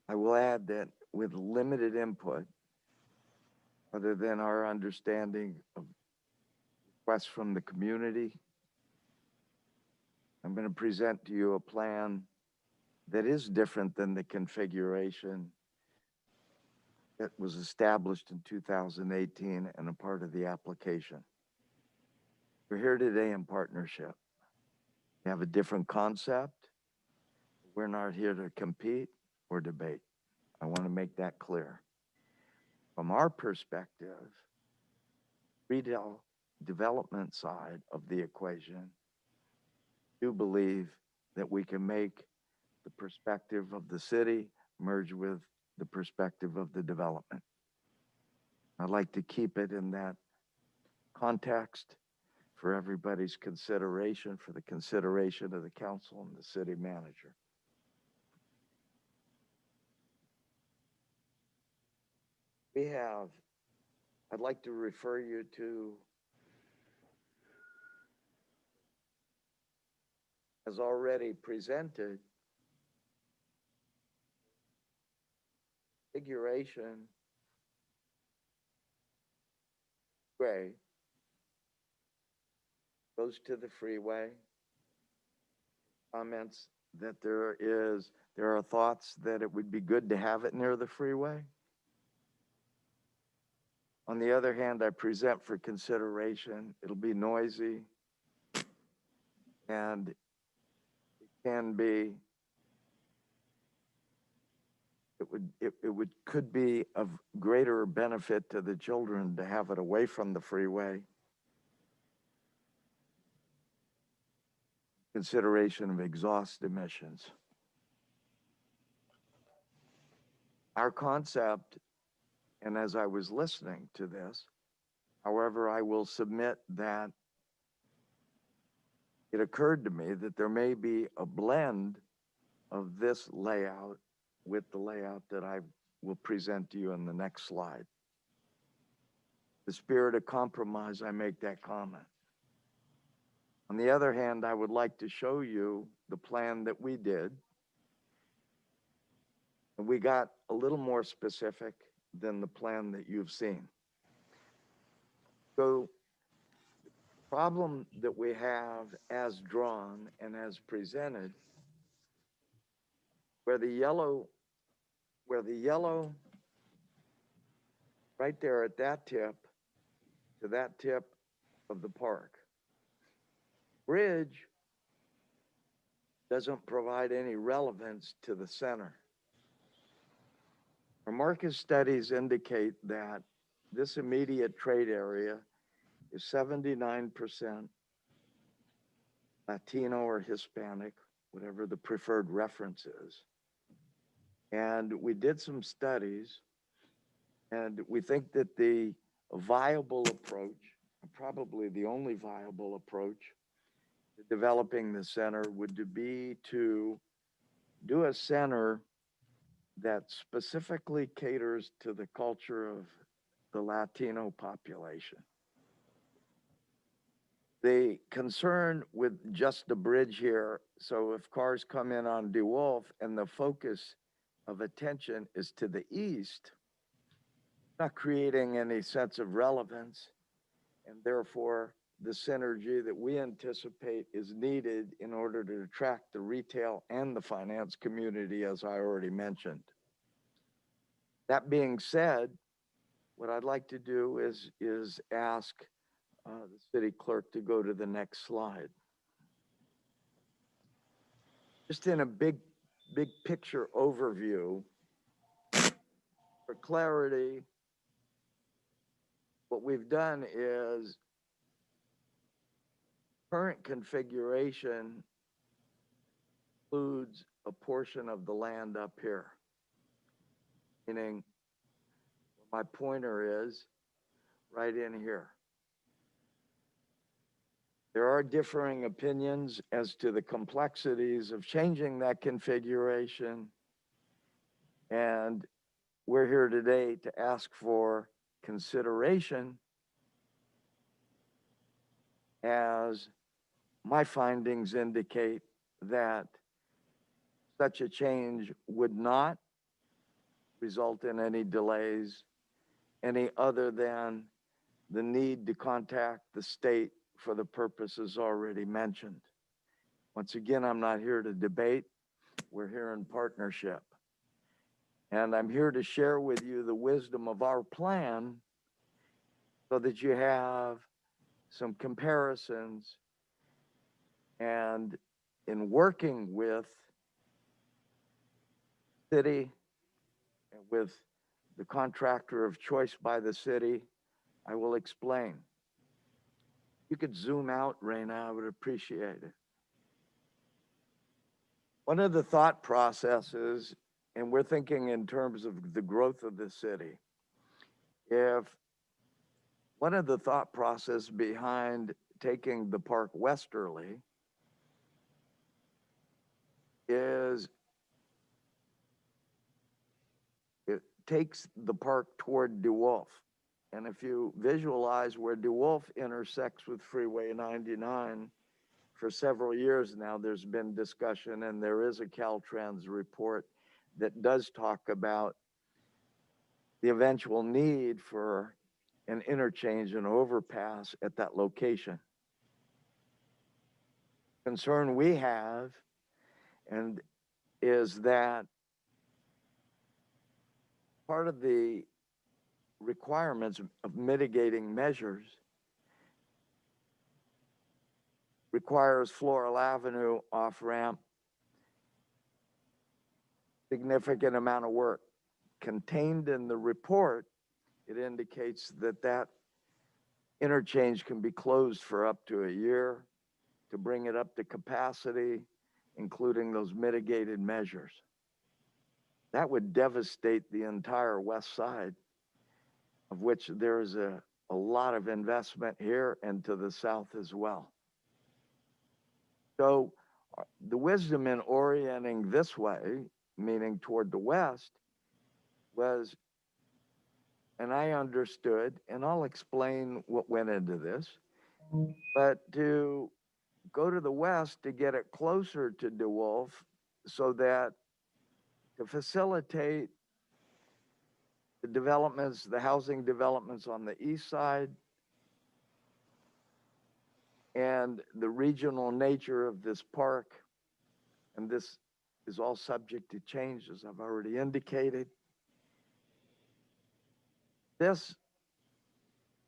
I will add that with limited input, other than our understanding of requests from the community, I'm going to present to you a plan that is different than the configuration that was established in 2018 and a part of the application. We're here today in partnership. We have a different concept. We're not here to compete or debate. I want to make that clear. From our perspective, retail development side of the equation, I do believe that we can make the perspective of the city merge with the perspective of the development. I'd like to keep it in that context for everybody's consideration, for the consideration of the council and the city manager. I'd like to refer you to, as already presented, configuration gray goes to the freeway, comments that there are thoughts that it would be good to have it near the freeway. On the other hand, I present for consideration, it'll be noisy and it can be, could be of greater benefit to the children to have it away from the freeway. Consideration of exhaust emissions. Our concept, and as I was listening to this, however, I will submit that it occurred to me that there may be a blend of this layout with the layout that I will present to you in the next slide. The spirit of compromise, I make that comment. On the other hand, I would like to show you the plan that we did. And we got a little more specific than the plan that you've seen. So the problem that we have as drawn and as presented, where the yellow right there at that tip to that tip of the park. Bridge doesn't provide any relevance to the center. Our market studies indicate that this immediate trade area is 79% Latino or Hispanic, whatever the preferred reference is. And we did some studies, and we think that the viable approach, probably the only viable approach to developing the center would be to do a center that specifically caters to the culture of the Latino population. The concern with just the bridge here, so if cars come in on DeWolf and the focus of attention is to the east, not creating any sense of relevance, and therefore the synergy that we anticipate is needed in order to attract the retail and the finance community, as I already mentioned. That being said, what I'd like to do is ask the city clerk to go to the next slide. Just in a big picture overview, for clarity, what we've done is current configuration includes a portion of the land up here, meaning my pointer is right in here. There are differing opinions as to the complexities of changing that configuration, and we're here today to ask for consideration as my findings indicate that such a change would not result in any delays, any other than the need to contact the state for the purposes already mentioned. Once again, I'm not here to debate. We're here in partnership. And I'm here to share with you the wisdom of our plan so that you have some comparisons. And in working with city and with the contractor of choice by the city, I will explain. You could zoom out, Raina, I would appreciate it. One of the thought processes, and we're thinking in terms of the growth of the city, if one of the thought process behind taking the park westerly is it takes the park toward DeWolf. And if you visualize where DeWolf intersects with Freeway 99, for several years now, there's been discussion, and there is a Caltrans report that does talk about the eventual need for an interchange and overpass at that location. Concern we have and is that part of the requirements of mitigating measures requires Floral Avenue off-ramp, significant amount of work. Contained in the report, it indicates that that interchange can be closed for up to a year to bring it up to capacity, including those mitigated measures. That would devastate the entire west side, of which there is a lot of investment here and to the south as well. So the wisdom in orienting this way, meaning toward the west, was, and I understood, and I'll explain what went into this, but to go to the west to get it closer to DeWolf so that to facilitate the developments, the housing developments on the east side and the regional nature of this park, and this is all subject to change, as I've already indicated. This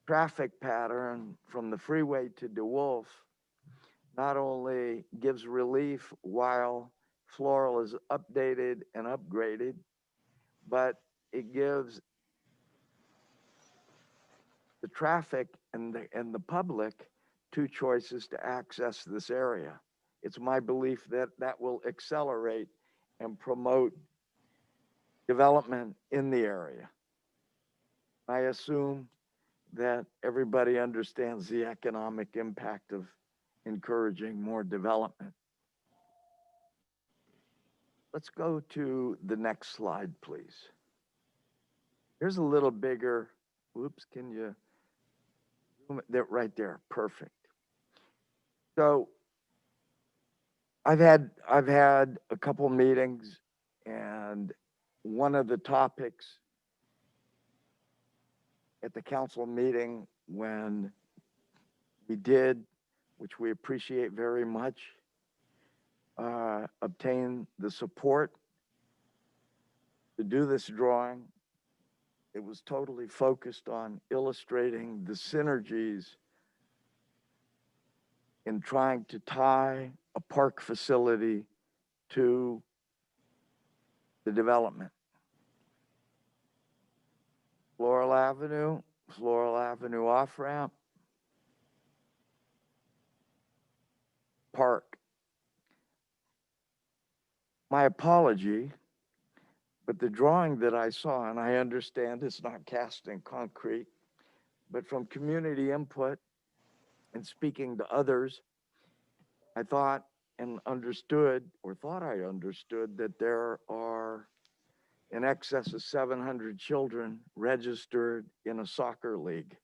traffic pattern from the freeway to DeWolf not only gives relief while Floral is updated and upgraded, but it gives the traffic and the public two choices to access this area. It's my belief that that will accelerate and promote development in the area. I assume that everybody understands the economic impact of encouraging more development. Let's go to the next slide, please. Here's a little bigger, whoops, can you, there, right there, perfect. So I've had a couple meetings, and one of the topics at the council meeting when we did, which we appreciate very much, obtain the support to do this drawing. It was totally focused on illustrating the synergies in trying to tie a park facility to the development. Floral Avenue off-ramp, park. My apology, but the drawing that I saw, and I understand it's not cast in concrete, but from community input and speaking to others, I thought and understood, or thought I understood, that there are in excess of 700 children registered in a soccer league.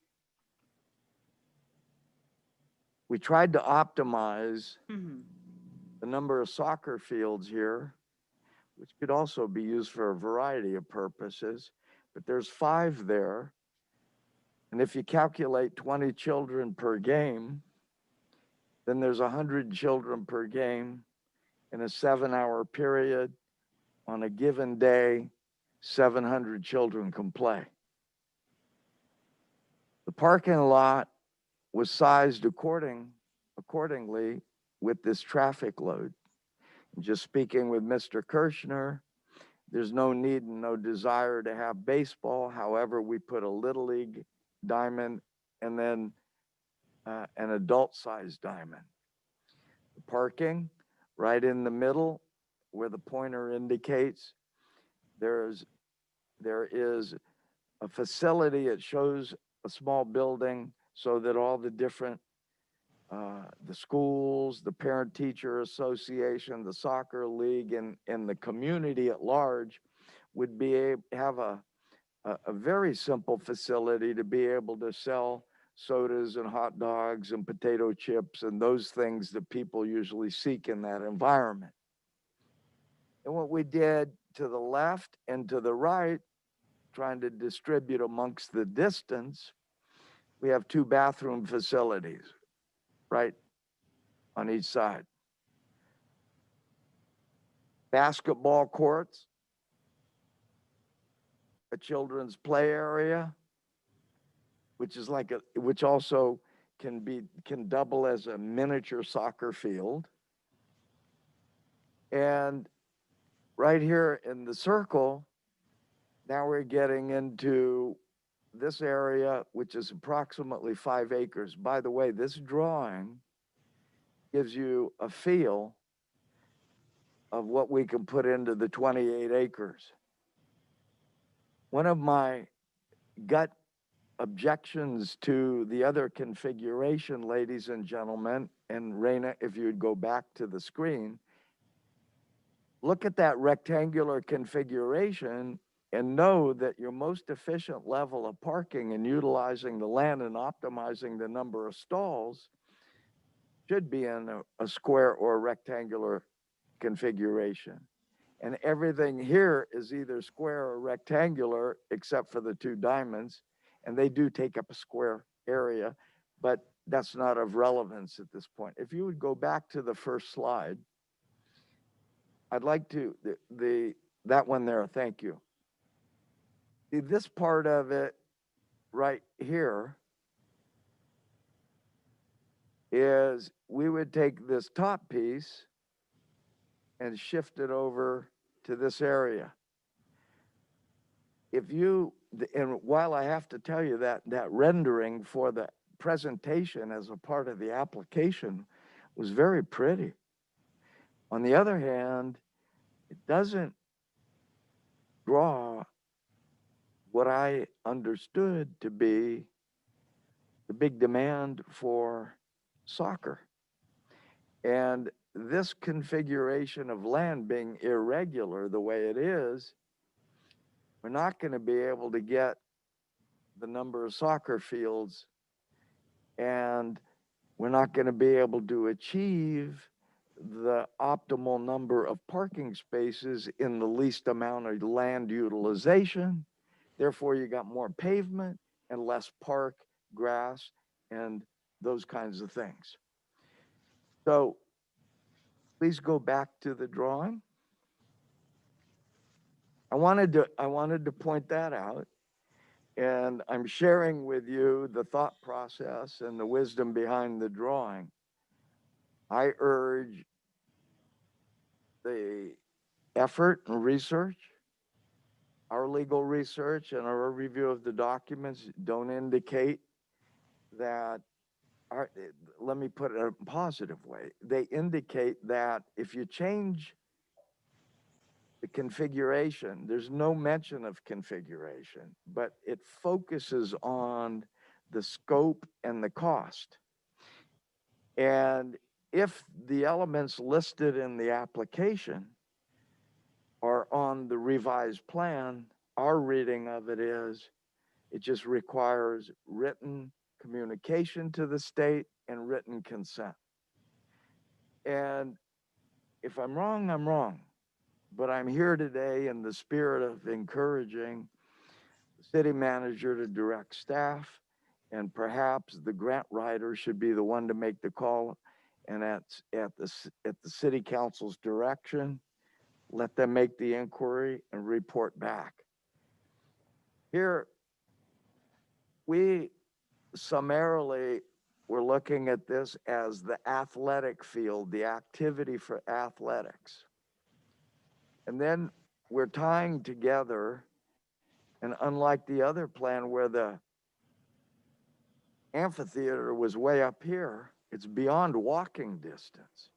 We tried to optimize the number of soccer fields here, which could also be used for a variety of purposes, but there's 5 there. And if you calculate 20 children per game, then there's 100 children per game in a 7-hour period. On a given day, 700 children can play. The parking lot was sized accordingly with this traffic load. Just speaking with Mr. Kirshner, there's no need and no desire to have baseball. However, we put a little league diamond and then an adult-sized diamond. The parking right in the middle where the pointer indicates, there is a facility. It shows a small building so that all the different the schools, the parent-teacher association, the soccer league, and the community at large would have a very simple facility to be able to sell sodas and hot dogs and potato chips and those things that people usually seek in that environment. And what we did to the left and to the right, trying to distribute amongst the distance, we have 2 bathroom facilities, right, on each side. basketball courts, a children's play area, which is like which also can double as a miniature soccer field. And right here in the circle, now we're getting into this area, which is approximately 5 acres. By the way, this drawing gives you a feel of what we can put into the 28 acres. One of my gut objections to the other configuration, ladies and gentlemen, and Raina, if you'd go back to the screen, look at that rectangular configuration and know that your most efficient level of parking and utilizing the land and optimizing the number of stalls should be in a square or rectangular configuration. And everything here is either square or rectangular, except for the 2 diamonds, and they do take up a square area, but that's not of relevance at this point. If you would go back to the first slide, I'd like to, that one there, thank you. See, this part of it right here is we would take this top piece and shift it over to this area. If you, and while I have to tell you that rendering for the presentation as a part of the application was very pretty. On the other hand, it doesn't draw what I understood to be the big demand for soccer. And this configuration of land being irregular the way it is, we're not going to be able to get the number of soccer fields, and we're not going to be able to achieve the optimal number of parking spaces in the least amount of land utilization. Therefore, you got more pavement and less park, grass, and those kinds of things. So please go back to the drawing. I wanted to point that out, and I'm sharing with you the thought process and the wisdom behind the drawing. I urge the effort and research. Our legal research and our review of the documents don't indicate that let me put it in a positive way. They indicate that if you change the configuration, there's no mention of configuration, but it focuses on the scope and the cost. And if the elements listed in the application are on the revised plan, our reading of it is, it just requires written communication to the state and written consent. And if I'm wrong, I'm wrong. But I'm here today in the spirit of encouraging the city manager to direct staff, and perhaps the grant writer should be the one to make the call. And at the city council's direction, let them make the inquiry and report back. Here, we summarily we're looking at this as the athletic field, the activity for athletics. And then we're tying together, and unlike the other plan where the amphitheater was way up here, it's beyond walking distance.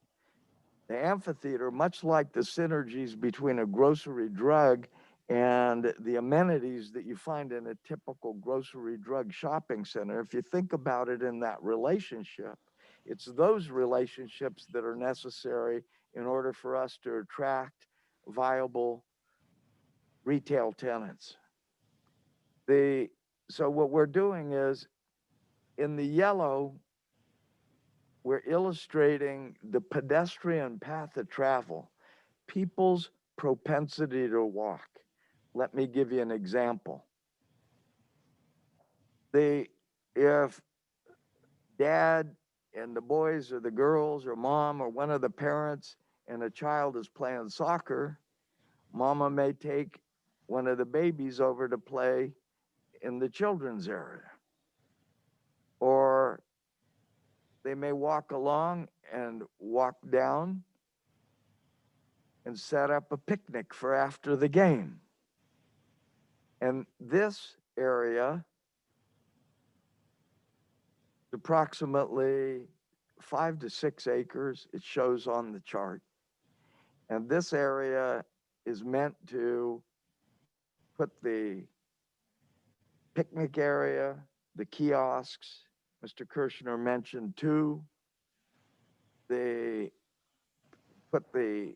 The amphitheater, much like the synergies between a grocery drug and the amenities that you find in a typical grocery drug shopping center, if you think about it in that relationship, it's those relationships that are necessary in order for us to attract viable retail tenants. So what we're doing is, in the yellow, we're illustrating the pedestrian path of travel, people's propensity to walk. Let me give you an example. If dad and the boys or the girls or mom or one of the parents and a child is playing soccer, mama may take one of the babies over to play in the children's area. Or they may walk along and walk down and set up a picnic for after the game. And this area is approximately 5 to 6 acres, it shows on the chart. And this area is meant to put the picnic area, the kiosks, Mr. Kirshner mentioned 2. They put the,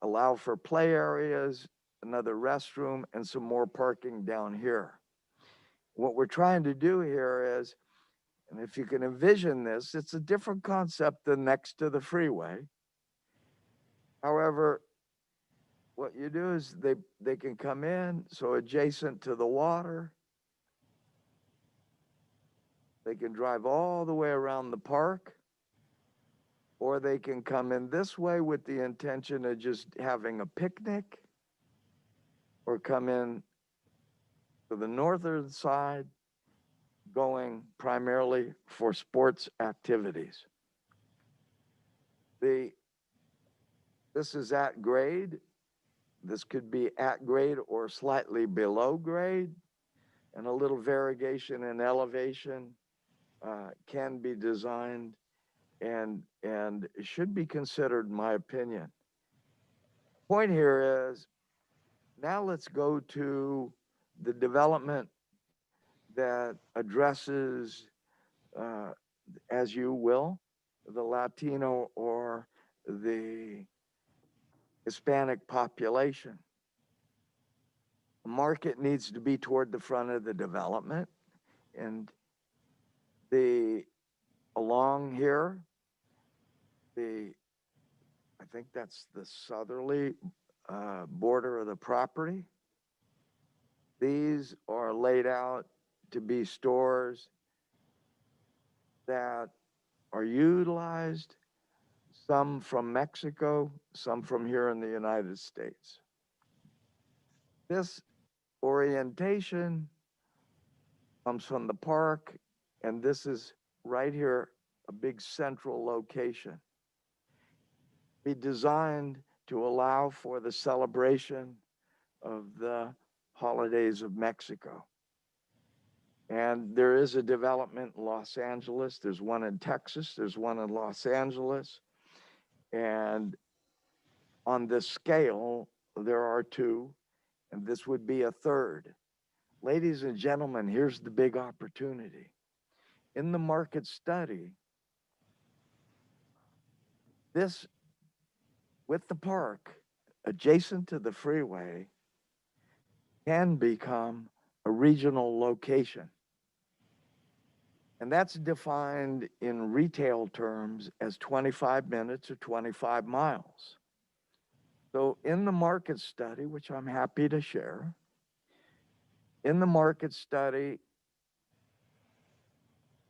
allow for play areas, another restroom, and some more parking down here. What we're trying to do here is, and if you can envision this, it's a different concept than next to the freeway. However, what you do is they can come in, so adjacent to the water. They can drive all the way around the park, or they can come in this way with the intention of just having a picnic, or come in to the northern side, going primarily for sports activities. This is at grade. This could be at grade or slightly below grade, and a little variegation in elevation can be designed and should be considered, in my opinion. Point here is, now let's go to the development that addresses, as you will, the Latino or the Hispanic population. The market needs to be toward the front of the development, and along here, I think that's the southerly border of the property. These are laid out to be stores that are utilized, some from Mexico, some from here in the United States. This orientation comes from the park, and this is right here, a big central location. Be designed to allow for the celebration of the holidays of Mexico. And there is a development in Los Angeles. There's one in Texas. There's one in Los Angeles. And on this scale, there are 2, and this would be a 3rd. Ladies and gentlemen, here's the big opportunity. In the market study, this, with the park adjacent to the freeway, can become a regional location. And that's defined in retail terms as 25 minutes or 25 miles. So in the market study, which I'm happy to share, in the market study,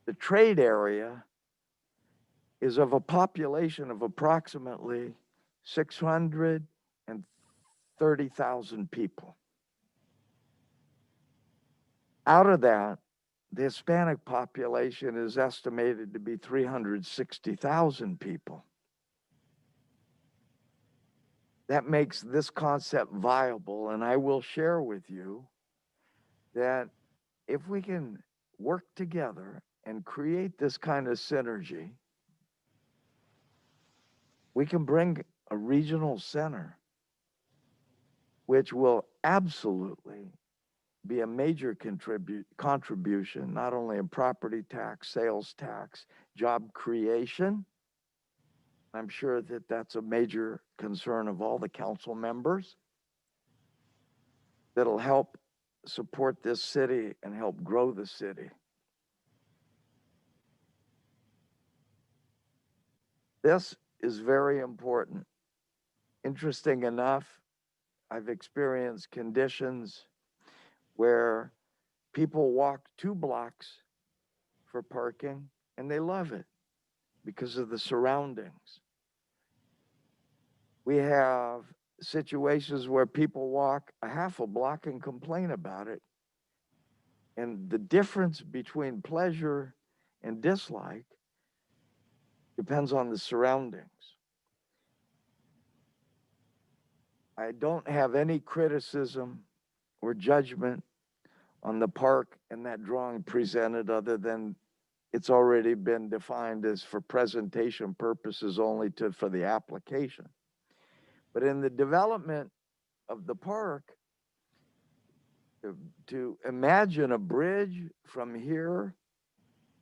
the trade area is of a population of approximately 630,000 people. Out of that, the Hispanic population is estimated to be 360,000 people. That makes this concept viable, and I will share with you that if we can work together and create this kind of synergy, we can bring a regional center, which will absolutely be a major contribution, not only in property tax, sales tax, job creation. I'm sure that that's a major concern of all the council members. That'll help support this city and help grow the city. This is very important. Interesting enough, I've experienced conditions where people walk 2 blocks for parking and they love it because of the surroundings. We have situations where people walk a half a block and complain about it. And the difference between pleasure and dislike depends on the surroundings. I don't have any criticism or judgment on the park and that drawing presented, other than it's already been defined as for presentation purposes only for the application. But in the development of the park, to imagine a bridge from here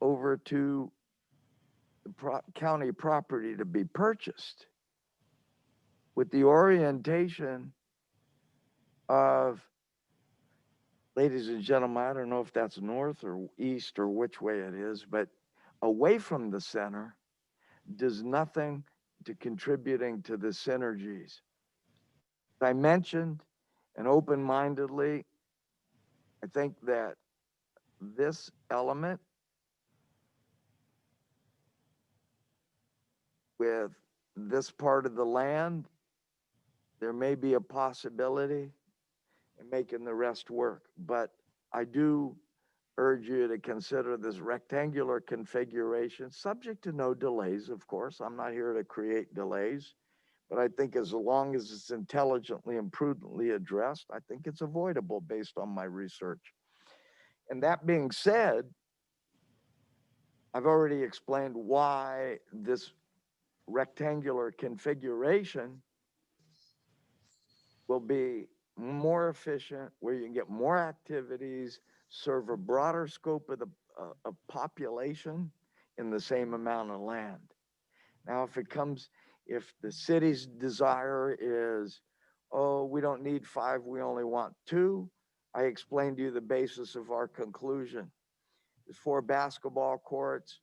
over to the county property to be purchased with the orientation of, ladies and gentlemen, I don't know if that's north or east or which way it is, but away from the center does nothing to contributing to the synergies. As I mentioned, and open-mindedly, I think that this element with this part of the land, there may be a possibility in making the rest work. But I do urge you to consider this rectangular configuration, subject to no delays, of course. I'm not here to create delays, but I think as long as it's intelligently and prudently addressed, I think it's avoidable based on my research. And that being said, I've already explained why this rectangular configuration will be more efficient, where you can get more activities, serve a broader scope of the population in the same amount of land. Now, if the city's desire is, oh, we don't need 5, we only want 2, I explained to you the basis of our conclusion. There's 4 basketball courts.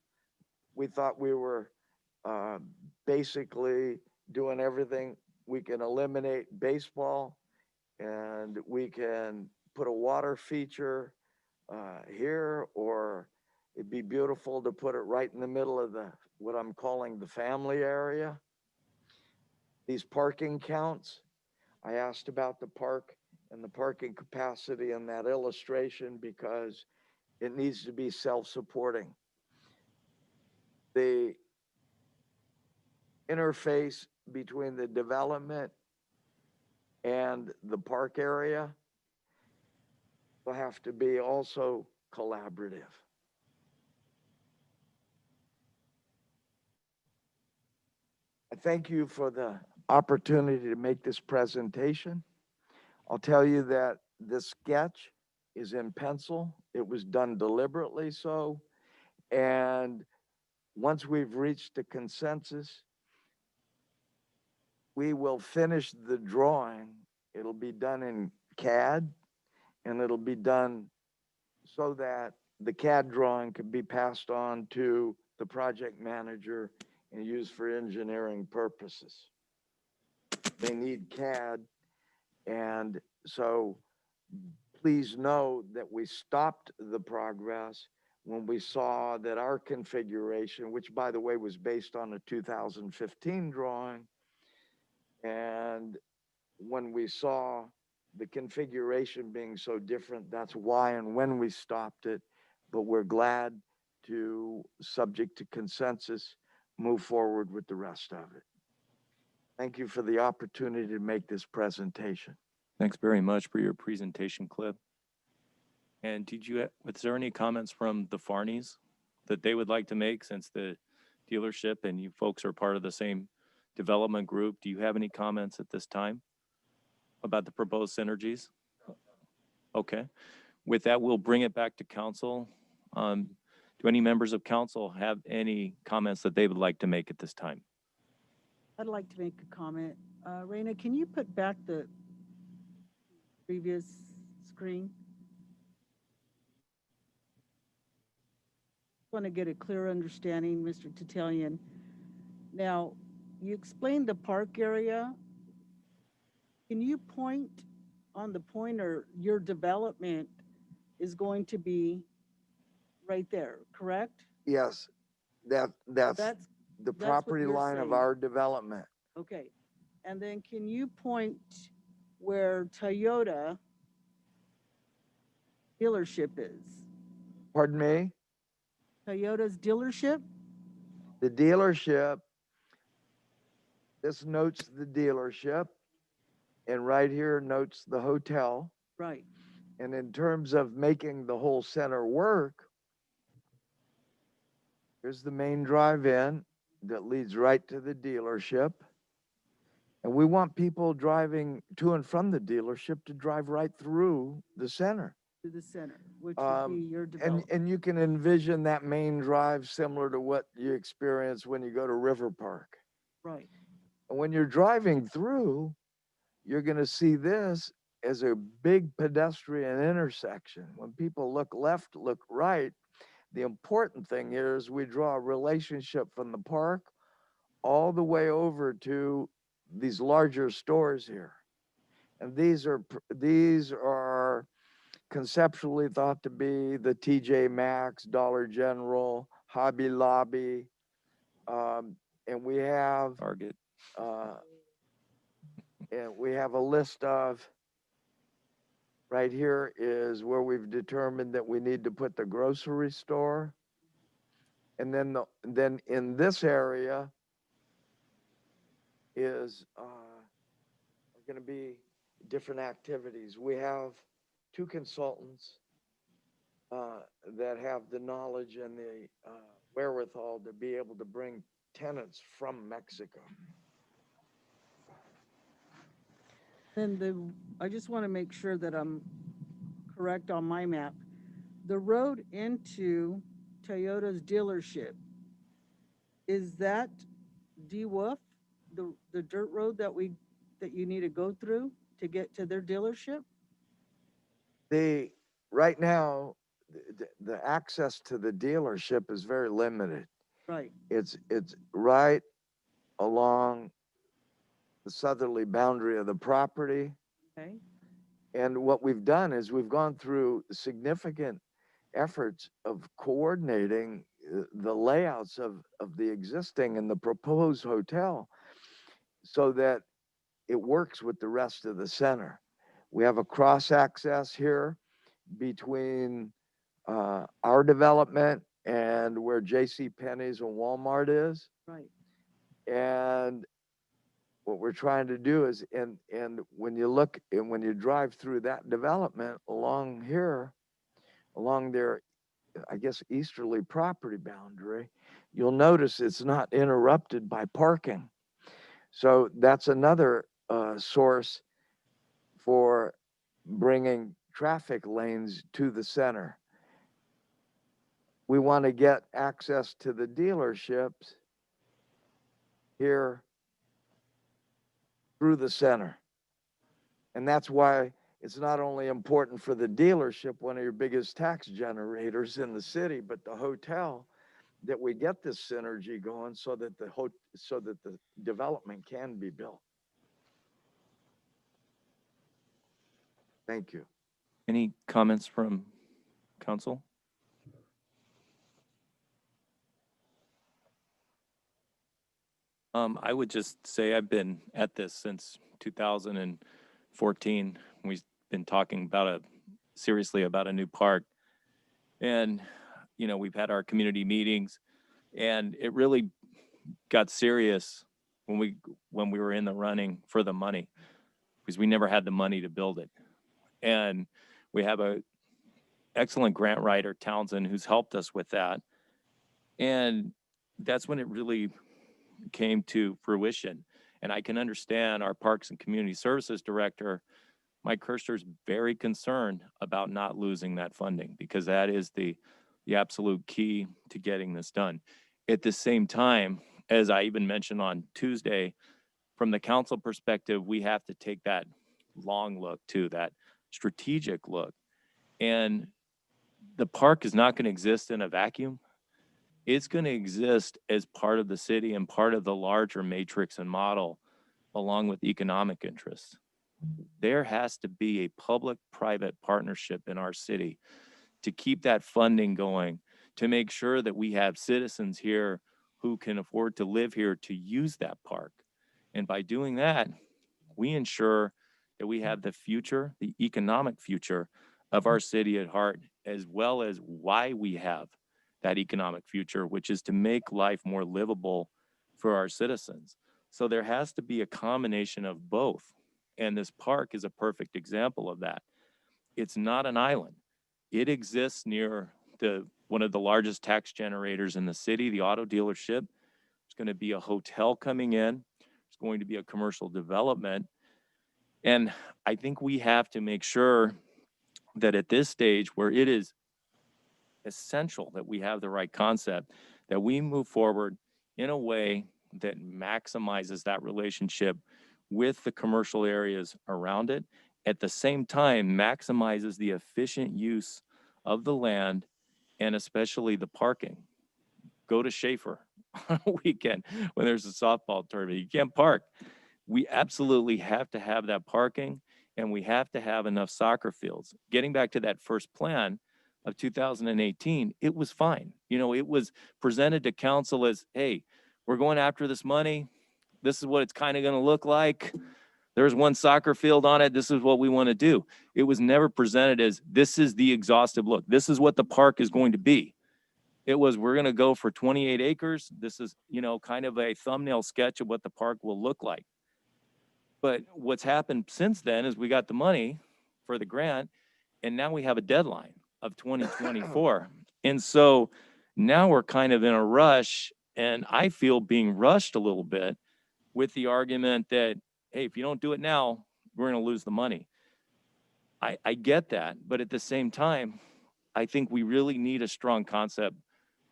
We thought we were basically doing everything. We can eliminate baseball, and we can put a water feature here, or it'd be beautiful to put it right in the middle of what I'm calling the family area. These parking counts, I asked about the park and the parking capacity in that illustration because it needs to be self-supporting. The interface between the development and the park area will have to be also collaborative. I thank you for the opportunity to make this presentation. I'll tell you that this sketch is in pencil. It was done deliberately so. And once we've reached a consensus, we will finish the drawing. It'll be done in CAD, and it'll be done so that the CAD drawing can be passed on to the project manager and used for engineering purposes. They need CAD, and so please know that we stopped the progress when we saw that our configuration, which by the way was based on a 2015 drawing, and when we saw the configuration being so different, that's why and when we stopped it. But we're glad to, subject to consensus, move forward with the rest of it. Thank you for the opportunity to make this presentation. Thanks very much for your presentation, Clip. And was there any comments from the Farneys that they would like to make, since the dealership and you folks are part of the same development group? Do you have any comments at this time about the proposed synergies? Okay. With that, we'll bring it back to council. Do any members of council have any comments that they would like to make at this time? I'd like to make a comment. Raina, can you put back the previous screen? I want to get a clear understanding, Mr. Tatalian. Now, you explained the park area. Can you point on the pointer, your development is going to be right there, correct? Yes, that's the what property you're line of saying. our development. Okay. And then can you point where Toyota dealership is? Pardon me? Toyota's dealership? The dealership, this notes the dealership, and right here notes the hotel. Right. And in terms of making the whole center work, here's the main drive-in that leads right to the dealership. And we want people driving to and from the dealership to drive right through the center. To the center, which would be your development. And you can envision that main drive similar to what you experience when you go to River Park. Right. And when you're driving through, you're going to see this as a big pedestrian intersection. When people look left, look right, the important thing here is we draw a relationship from the park all the way over to these larger stores here. And these are conceptually thought to be the TJ Maxx, Dollar General, Hobby Lobby, and we have Target. And we have a list of, right here is where we've determined that we need to put the grocery store. And then in this area is going to be different activities. We have 2 consultants that have the knowledge and the wherewithal to be able to bring tenants from Mexico. Then I just want to make sure that I'm correct on my map. The road into Toyota's dealership, is that DWOOF, the dirt road that you need to go through to get to their dealership? Right now, the access to the dealership is very limited. Right. It's right along the southerly boundary of the property. Okay. And what we've done is we've gone through significant efforts of coordinating the layouts of the existing and the proposed hotel so that it works with the rest of the center. We have a cross access here between our development and where J.C. Penney's and Walmart is. Right. And what we're trying to do is, and when you look and when you drive through that development along here, along their, I guess, easterly property boundary, you'll notice it's not interrupted by parking. So that's another source for bringing traffic lanes to the center. We want to get access to the dealerships here through the center. And that's why it's not only important for the dealership, one of your biggest tax generators in the city, but the hotel, that we get this synergy going so that the development can be built. Thank you. Any comments from council? I would just say I've been at this since 2014. We've been talking seriously about a new park. And, we've had our community meetings, and it really got serious when we were in the running for the money, because we never had the money to build it. And we have a excellent grant writer, Townsend, who's helped us with that. And that's when it really came to fruition. And I can understand our Parks and Community Services Director, Mike Kirster's, very concerned about not losing that funding, because that is the absolute key to getting this done. At the same time, as I even mentioned on Tuesday, from the council perspective, we have to take that long look too, that strategic look. And the park is not going to exist in a vacuum. It's going to exist as part of the city and part of the larger matrix and model, along with economic interests. There has to be a public-private partnership in our city to keep that funding going, to make sure that we have citizens here who can afford to live here to use that park. And by doing that, we ensure that we have the future, the economic future of our city at heart, as well as why we have that economic future, which is to make life more livable for our citizens. So there has to be a combination of both. And this park is a perfect example of that. It's not an island. It exists near one of the largest tax generators in the city, the auto dealership. There's going to be a hotel coming in. There's going to be a commercial development. And I think we have to make sure that at this stage where it is essential that we have the right concept, that we move forward in a way that maximizes that relationship with the commercial areas around it. At the same time, maximizes the efficient use of the land and especially the parking. Go to Schaefer on a weekend when there's a softball tournament. You can't park. We absolutely have to have that parking, and we have to have enough soccer fields. Getting back to that first plan of 2018, it was fine. It was presented to council as, hey, we're going after this money. This is what it's kind of going to look like. There's one soccer field on it. This is what we want to do. It was never presented as, this is the exhaustive look. This is what the park is going to be. It was, we're going to go for 28 acres. This is, kind of a thumbnail sketch of what the park will look like. But what's happened since then is we got the money for the grant, and now we have a deadline of 2024. And so now we're kind of in a rush, and I feel being rushed a little bit with the argument that, hey, if you don't do it now, we're going to lose the money. I get that, but at the same time, I think we really need a strong concept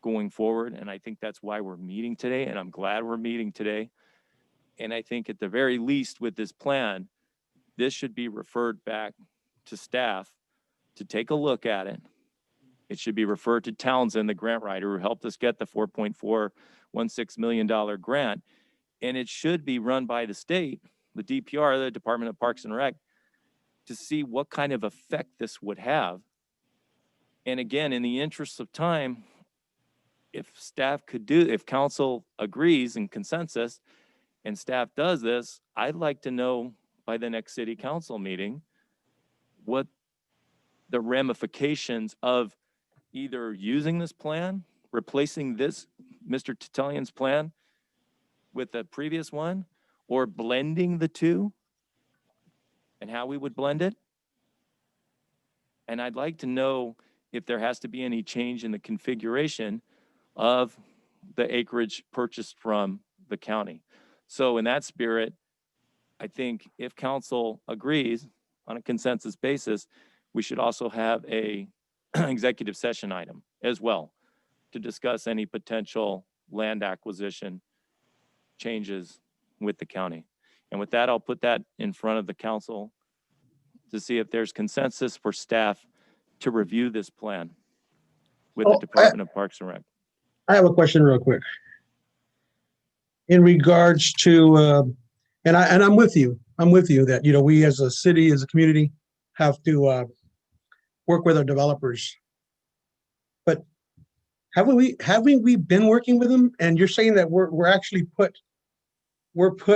going forward, and I think that's why we're meeting today, and I'm glad we're meeting today. And I think at the very least with this plan, this should be referred back to staff to take a look at it. It should be referred to Townsend, the grant writer who helped us get the $4.416 million grant. And it should be run by the state, the DPR, the Department of Parks and Rec, to see what kind of effect this would have. And again, in the interest of time, if council agrees in consensus and staff does this, I'd like to know by the next city council meeting what the ramifications of either using this plan, replacing this, Mr. Titalian's plan with the previous one, or blending the two, and how we would blend it. And I'd like to know if there has to be any change in the configuration of the acreage purchased from the county. So in that spirit, I think if council agrees on a consensus basis, we should also have a executive session item as well to discuss any potential land acquisition changes with the county. And with that, I'll put that in front of the council to see if there's consensus for staff to review this plan with the Department of Parks and Rec. I have a question real quick. In regards to, and I'm with you. I'm with you that, we as a city, as a community, have to work with our developers. But haven't we been working with them? And you're saying that we're actually put to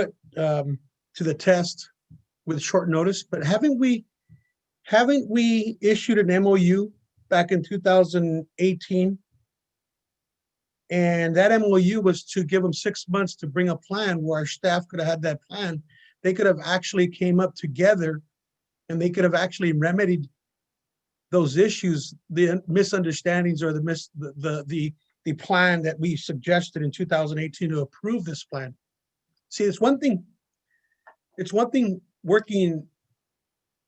the test with short notice, but haven't we issued an MOU back in 2018? And that MOU was to give them 6 months to bring a plan where our staff could have had that plan. They could have actually came up together and they could have actually remedied those issues, the misunderstandings or the plan that we suggested in 2018 to approve this plan. See, it's one thing working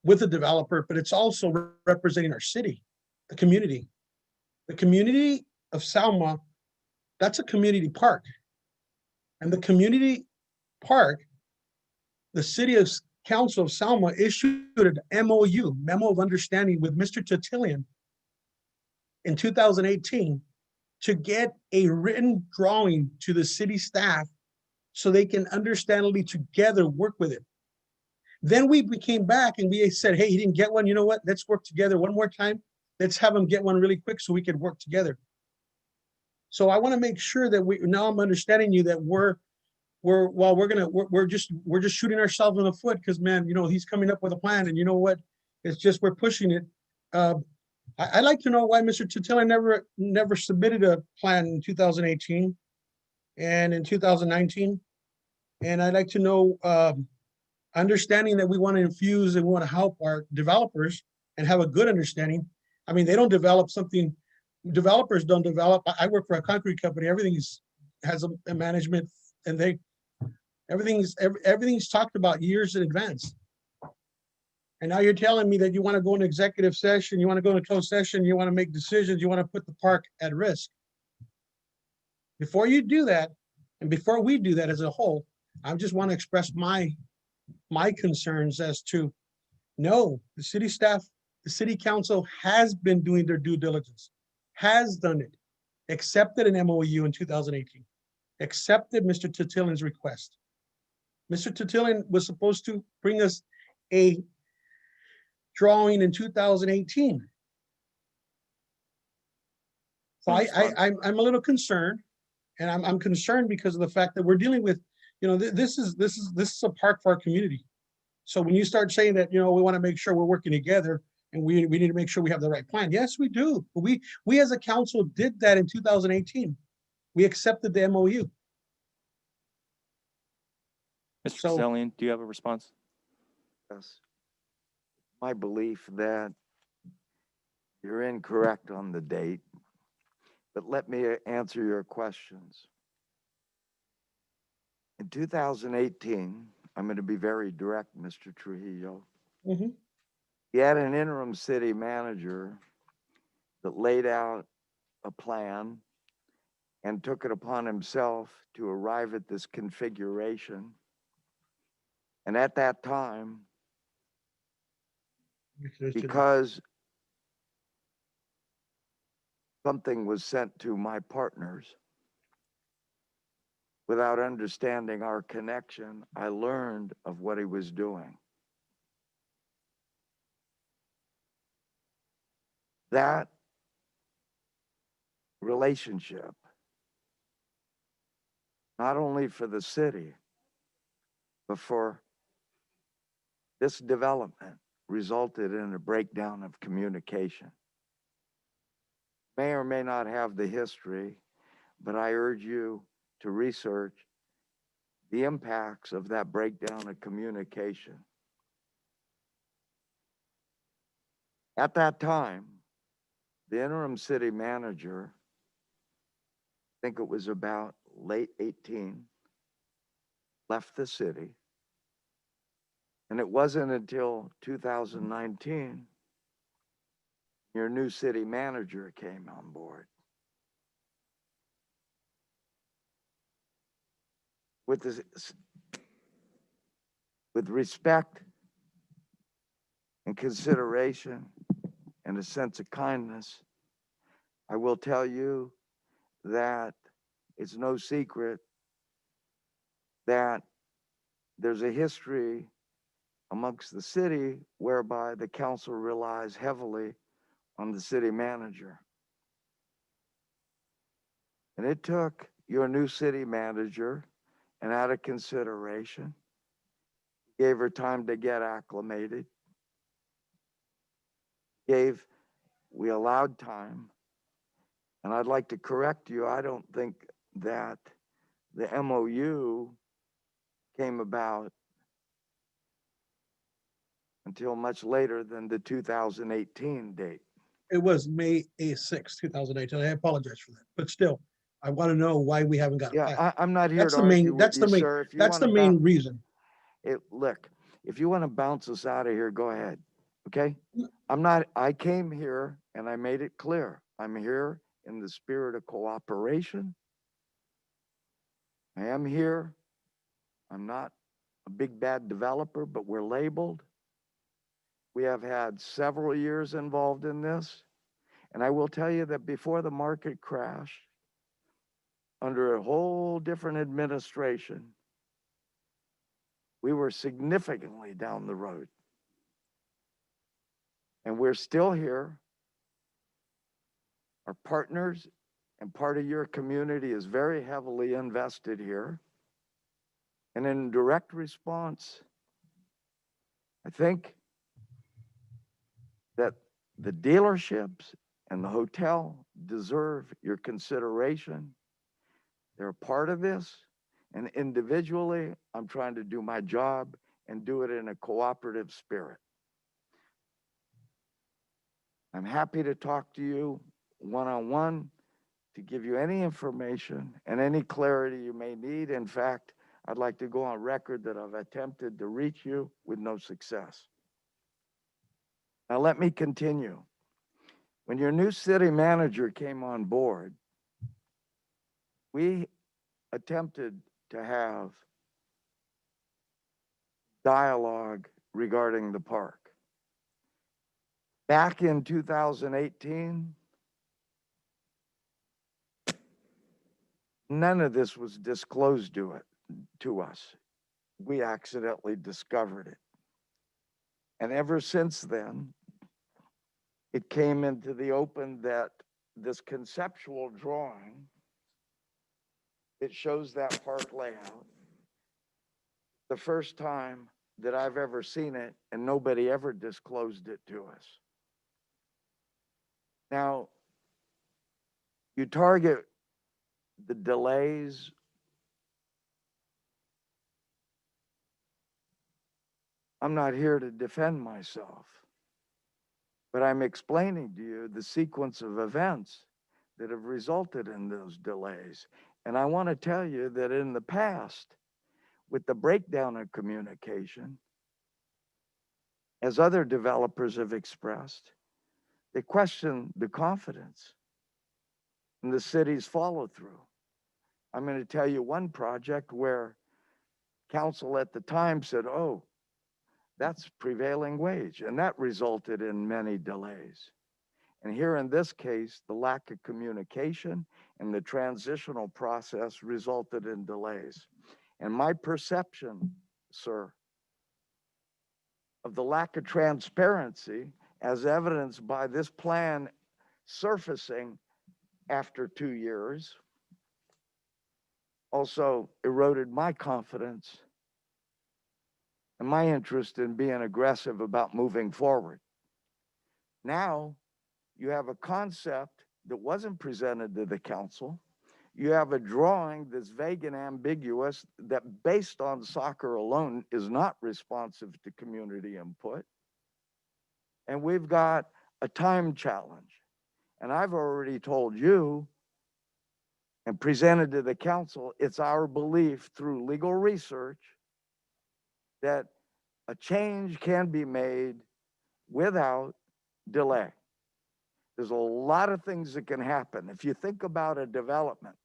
with a developer, but it's also representing our city, the community. The community of Selma, that's a community park. And the community park, the city council of Selma issued an MOU, memo of understanding with Mr. Titalian in 2018 to get a written drawing to the city staff so they can understandably together work with it. Then we came back and we said, hey, he didn't get one. You know what? Let's work together one more time. Let's have him get one really quick so we can work together. So I want to make sure that now I'm understanding you that we're we're just shooting ourselves in the foot because, man, he's coming up with a plan, and you know what? It's just we're pushing it. I'd like to know why Mr. Tutila never submitted a plan in 2018 and in 2019. And I'd like to know, understanding that we want to infuse and we want to help our developers and have a good understanding. I mean, they don't develop something, developers don't develop. I work for a concrete company. Everything has a management, and everything's talked about years in advance. And now you're telling me that you want to go in executive session, you want to go into closed session, you want to make decisions, you want to put the park at risk. Before you do that, and before we do that as a whole, I just want to express my concerns as to, no, the city staff, the city council has been doing their due diligence, has done it, accepted an MOU in 2018, accepted Mr. Tutilin's request. Mr. Tutilin was supposed to bring us a drawing in 2018. So I'm a little concerned, and I'm concerned because of the fact that we're dealing with, this is a park for our community. So when you start saying that, we want to make sure we're working together and we need to make sure we have the right plan. Yes, we do. But we as a council did that in 2018. We accepted the MOU. Mr. Castellian, do you have a response? Yes. My belief that you're incorrect on the date, but let me answer your questions. In 2018, I'm going to be very direct, Mr. Trujillo. Mm-hmm. He had an interim city manager that laid out a plan and took it upon himself to arrive at this configuration. And at that time, because something was sent to my partners without understanding our connection, I learned of what he was doing. That relationship, not only for the city, but for this development, resulted in a breakdown of communication. May or may not have the history, but I urge you to research the impacts of that breakdown of communication. At that time, the interim city manager, I think it was about late 18, left the city. And it wasn't until 2019 your new city manager came on board. With respect and consideration and a sense of kindness, I will tell you that it's no secret that there's a history amongst the city whereby the council relies heavily on the city manager. And it took your new city manager, and out of consideration, gave her time to get acclimated, we allowed time. And I'd like to correct you, I don't think that the MOU came about until much later than the 2018 date. It was May 6, 2018. I apologize for that, but still, I want to know why we haven't got a plan. I'm not here to argue with you, sir. That's the main reason. Look, if you want to bounce us out of here, go ahead. Okay? I came here and I made it clear. I'm here in the spirit of cooperation. I am here. I'm not a big bad developer, but we're labeled. We have had several years involved in this. And I will tell you that before the market crashed, under a whole different administration, we were significantly down the road. And we're still here. Our partners and part of your community is very heavily invested here. And in direct response, I think that the dealerships and the hotel deserve your consideration. They're a part of this. And individually, I'm trying to do my job and do it in a cooperative spirit. I'm happy to talk to you one-on-one to give you any information and any clarity you may need. In fact, I'd like to go on record that I've attempted to reach you with no success. Now let me continue. When your new city manager came on board, we attempted to have dialogue regarding the park. Back in 2018, none of this was disclosed to us. We accidentally discovered it. And ever since then, it came into the open that this conceptual drawing, it shows that park layout. The first time that I've ever seen it, and nobody ever disclosed it to us. Now, you target the delays. I'm not here to defend myself, but I'm explaining to you the sequence of events that have resulted in those delays. And I want to tell you that in the past, with the breakdown of communication, as other developers have expressed, they question the confidence in the city's follow through. I'm going to tell you one project where council at the time said, oh, that's prevailing wage. And that resulted in many delays. And here in this case, the lack of communication and the transitional process resulted in delays. And my perception, sir, of the lack of transparency, as evidenced by this plan surfacing after 2 years, also eroded my confidence and my interest in being aggressive about moving forward. Now, you have a concept that wasn't presented to the council. You have a drawing that's vague and ambiguous that based on soccer alone is not responsive to community input. And we've got a time challenge. And I've already told you and presented to the council, it's our belief through legal research that a change can be made without delay. There's a lot of things that can happen. If you think about a development,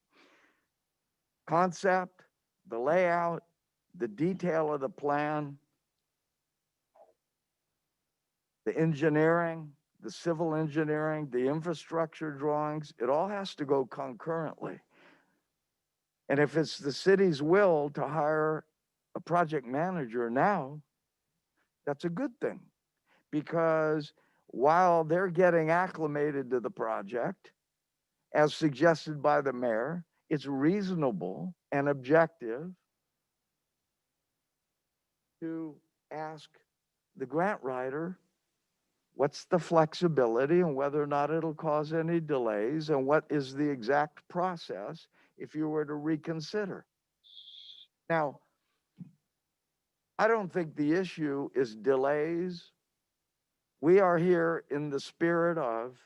concept, the layout, the detail of the plan, the engineering, the civil engineering, the infrastructure drawings, it all has to go concurrently. And if it's the city's will to hire a project manager now, that's a good thing. Because while they're getting acclimated to the project, as suggested by the mayor, it's reasonable and objective to ask the grant writer, what's the flexibility and whether or not it'll cause any delays, and what is the exact process if you were to reconsider. Now, I don't think the issue is delays. We are here in the spirit of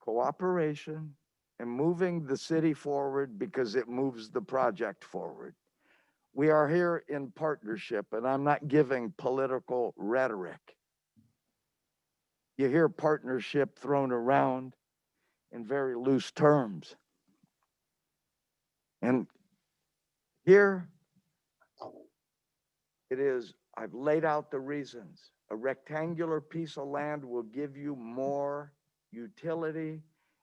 cooperation and moving the city forward because it moves the project forward. We are here in partnership, and I'm not giving political rhetoric. You hear partnership thrown around in very loose terms. And here it is, I've laid out the reasons. A rectangular piece of land will give you more utility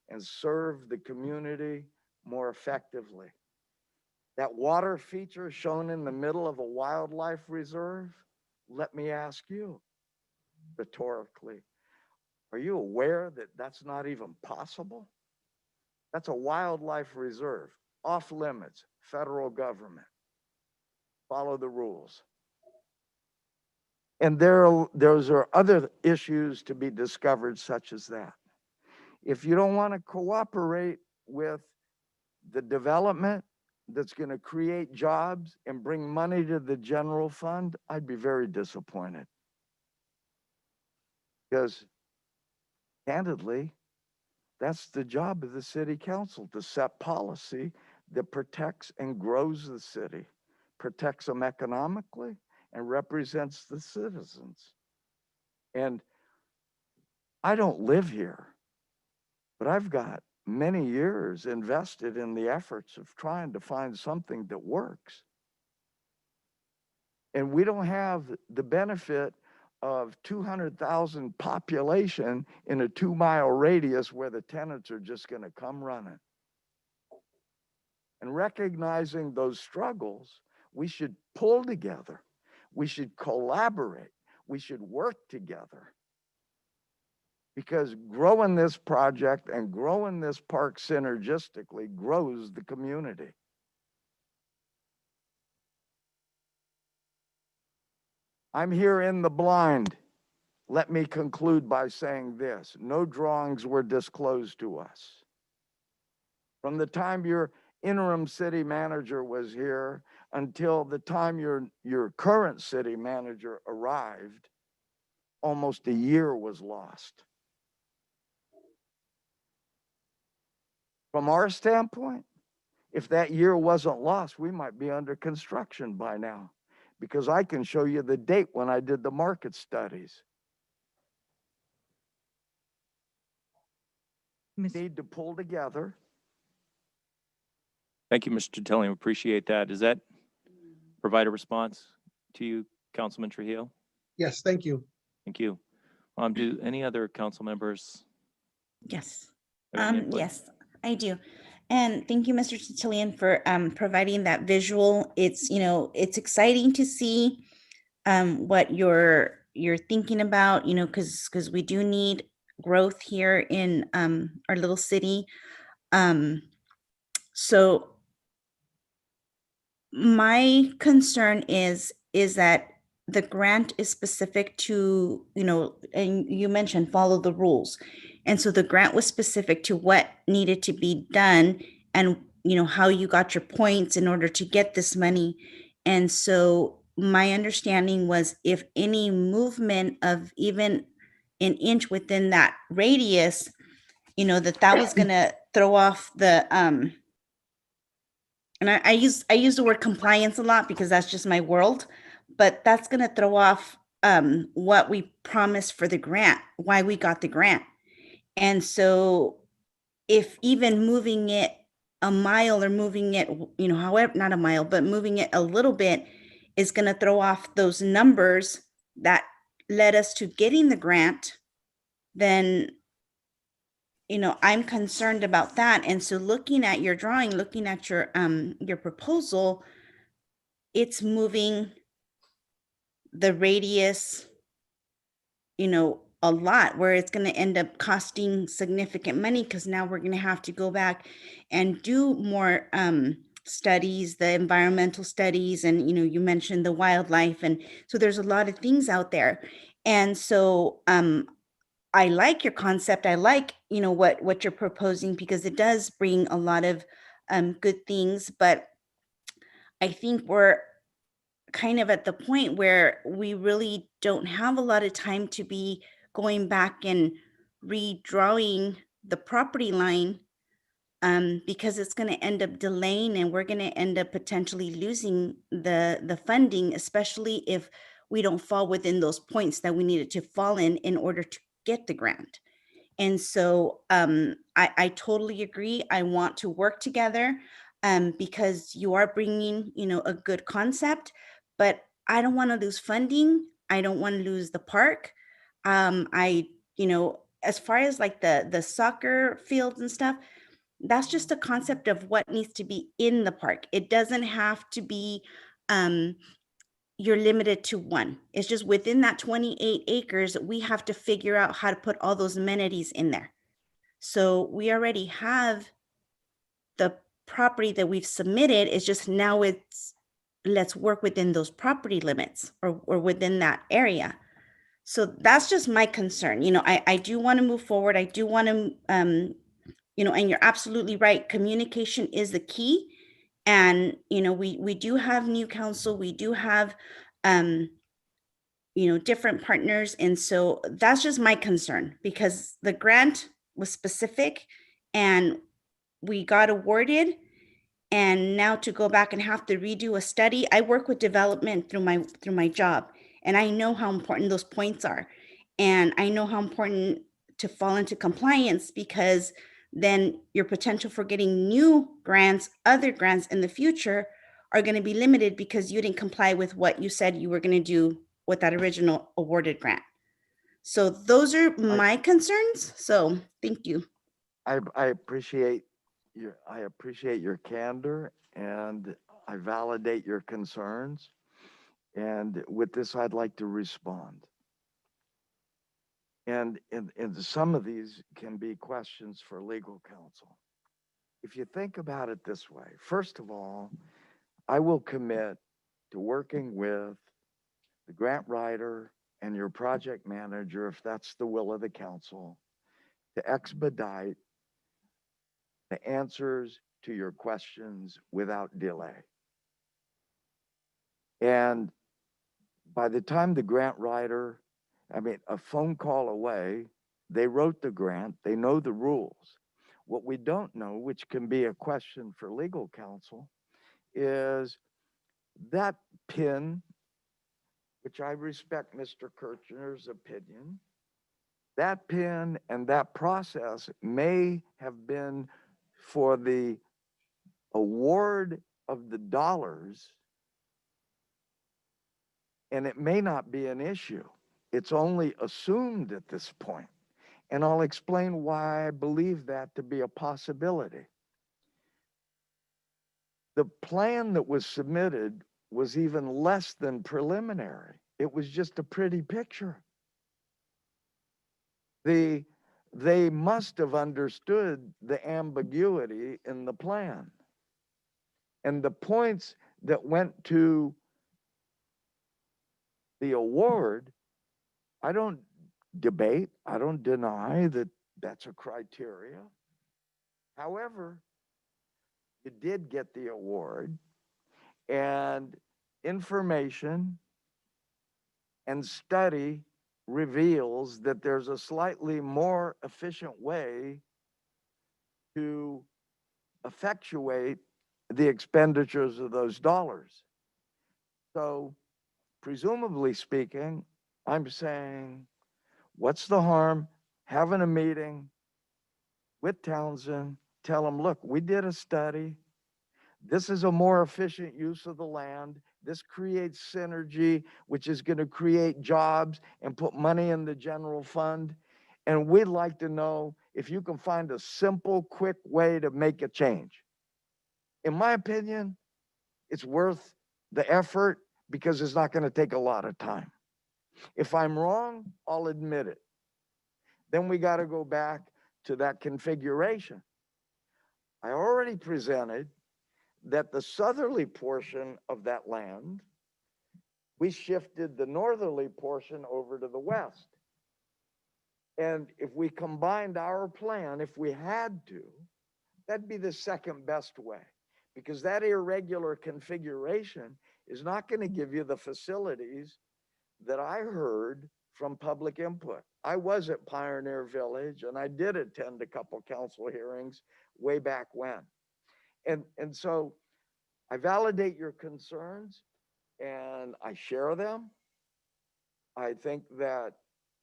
and serve the community more effectively. That water feature shown in the middle of a wildlife reserve, let me ask you rhetorically, are you aware that that's not even possible? That's a wildlife reserve, off limits, federal government. follow the rules. And those are other issues to be discovered such as that. If you don't want to cooperate with the development that's going to create jobs and bring money to the general fund, I'd be very disappointed. Because candidly, that's the job of the city council, to set policy that protects and grows the city, protects them economically, and represents the citizens. And I don't live here, but I've got many years invested in the efforts of trying to find something that works. And we don't have the benefit of 200,000 population in a 2-mile radius where the tenants are just going to come running. And recognizing those struggles, we should pull together. We should collaborate. We should work together. Because growing this project and growing this park synergistically grows the community. I'm here in the blind. Let me conclude by saying this: no drawings were disclosed to us. From the time your interim city manager was here until the time your current city manager arrived, almost a year was lost. From our standpoint, if that year wasn't lost, we might be under construction by now, because I can show you the date when I did the market studies. Need to pull together. Thank you, Mr. Tilling. Appreciate that. Does that provide a response to you, Councilman Trujillo? Yes, thank you. Thank you. Do any other council members? Yes. have any input? Yes, I do. And thank you, Mr. Titillian, for providing that visual. It's, it's exciting to see what you're thinking about, because we do need growth here in our little city. So my concern is that the grant is specific to, and you mentioned follow the rules. And so the grant was specific to what needed to be done and, how you got your points in order to get this money. And so my understanding was if any movement of even an inch within that radius, that was going to throw off the, and I use the word compliance a lot because that's just my world, but that's going to throw off what we promised for the grant, why we got the grant. And so if even moving it a mile or moving it, however, not a mile, but moving it a little bit is going to throw off those numbers that led us to getting the grant, then I'm concerned about that. And so looking at your drawing, looking at your proposal, it's moving the radius, a lot, where it's going to end up costing significant money, because now we're going to have to go back and do more studies, the environmental studies, and you mentioned the wildlife, and so there's a lot of things out there. And so I like your concept. I like, what you're proposing, because it does bring a lot of good things. But I think we're kind of at the point where we really don't have a lot of time to be going back and redrawing the property line, because it's going to end up delaying, and we're going to end up potentially losing the funding, especially if we don't fall within those points that we needed to fall in order to get the grant. And so I totally agree. I want to work together because you are bringing, a good concept, but I don't want to lose funding. I don't want to lose the park. As far as like the soccer fields and stuff, that's just a concept of what needs to be in the park. It doesn't have to be you're limited to one. It's just within that 28 acres, we have to figure out how to put all those amenities in there. So we already have the property that we've submitted. It's just now it's let's work within those property limits or within that area. So that's just my concern. I do want to move forward. I do want to, and you're absolutely right. Communication is the key. And, we do have new council. We do have, different partners. And so that's just my concern because the grant was specific and we got awarded. And now to go back and have to redo a study, I work with development through my job, and I know how important those points are. And I know how important to fall into compliance because then your potential for getting new grants, other grants in the future are going to be limited because you didn't comply with what you said you were going to do with that original awarded grant. So those are my concerns. So thank you. I appreciate your candor, and I validate your concerns. And with this, I'd like to respond. And some of these can be questions for legal counsel. If you think about it this way, first of all, I will commit to working with the grant writer and your project manager, if that's the will of the council, to expedite the answers to your questions without delay. And by the time the grant writer, a phone call away, they wrote the grant, they know the rules. What we don't know, which can be a question for legal counsel, is that PIN, which I respect Mr. Kirchner's opinion, that PIN and that process may have been for the award of the dollars, and it may not be an issue. It's only assumed at this point. And I'll explain why I believe that to be a possibility. The plan that was submitted was even less than preliminary. It was just a pretty picture. They must have understood the ambiguity in the plan. And the points that went to the award, I don't debate, I don't deny that that's a criteria. However, you did get the award, and information and study reveals that there's a slightly more efficient way to effectuate the expenditures of those dollars. So, presumably speaking, I'm saying, what's the harm having a meeting with Townsend, tell them, look, we did a study. This is a more efficient use of the land. This creates synergy, which is going to create jobs and put money in the general fund. And we'd like to know if you can find a simple, quick way to make a change. In my opinion, it's worth the effort because it's not going to take a lot of time. If I'm wrong, I'll admit it. Then we got to go back to that configuration. I already presented that the southerly portion of that land, we shifted the northerly portion over to the west. And if we combined our plan, if we had to, that'd be the second best way, because that irregular configuration is not going to give you the facilities that I heard from public input. I was at Pioneer Village and I did attend a couple council hearings way back when. And so I validate your concerns and I share them. I think that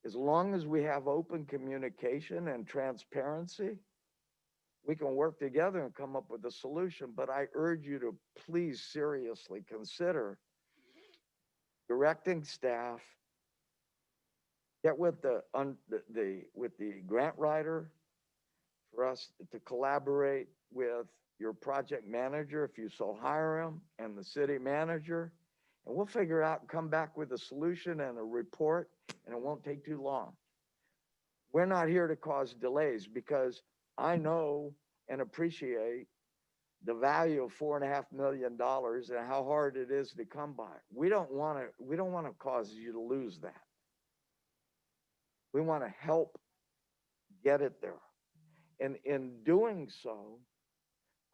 as long as we have open communication and transparency, we can work together and come up with a solution. But I urge you to please seriously consider directing staff, get with the grant writer for us to collaborate with your project manager, if you so hire him, and the city manager, and we'll figure out and come back with a solution and a report, and it won't take too long. We're not here to cause delays because I know and appreciate the value of $4.5 million and how hard it is to come by. We don't want to cause you to lose that. We want to help get it there. And in doing so,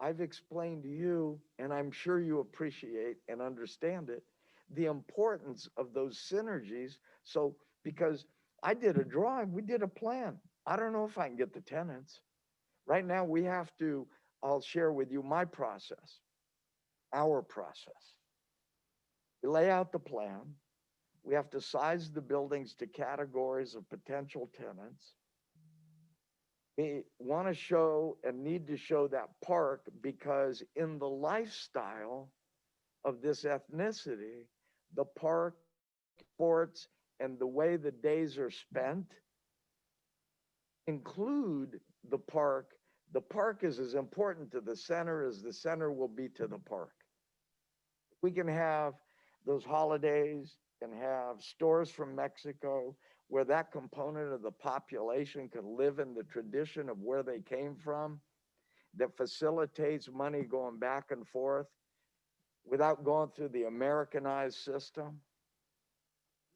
I've explained to you, and I'm sure you appreciate and understand it, the importance of those synergies. So, because I did a drawing, we did a plan. I don't know if I can get the tenants. Right now, we have to, I'll share with you my process, our process. We lay out the plan. We have to size the buildings to categories of potential tenants. We want to show and need to show that park because in the lifestyle of this ethnicity, the park, sports, and the way the days are spent include the park. The park is as important to the center as the center will be to the park. We can have those holidays and have stores from Mexico where that component of the population can live in the tradition of where they came from, that facilitates money going back and forth without going through the Americanized system.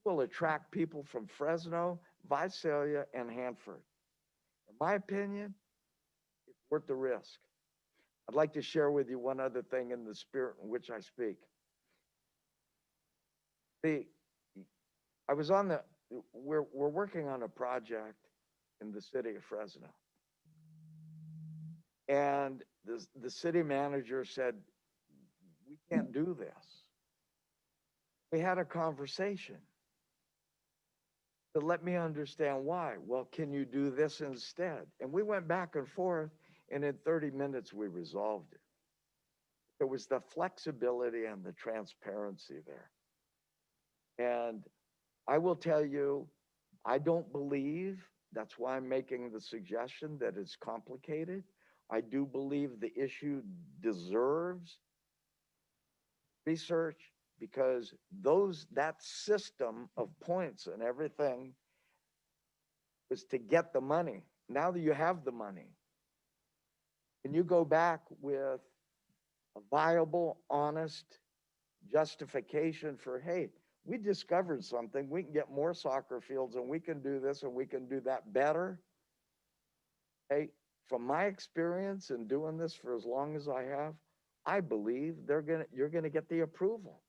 Will attract people from Fresno, Visalia, and Hanford. In my opinion, it's worth the risk. I'd like to share with you one other thing in the spirit in which I speak. I was on the, we're working on a project in the city of Fresno. And the city manager said, we can't do this. We had a conversation. But let me understand why. Well, can you do this instead? And we went back and forth, and in 30 minutes, we resolved it. There was the flexibility and the transparency there. And I will tell you, I don't believe, that's why I'm making the suggestion that it's complicated. I do believe the issue deserves research because that system of points and everything was to get the money. Now that you have the money, can you go back with a viable, honest justification for, hey, we discovered something, we can get more soccer fields and we can do this and we can do that better. Hey, from my experience in doing this for as long as I have, I believe you're gonna get the approval.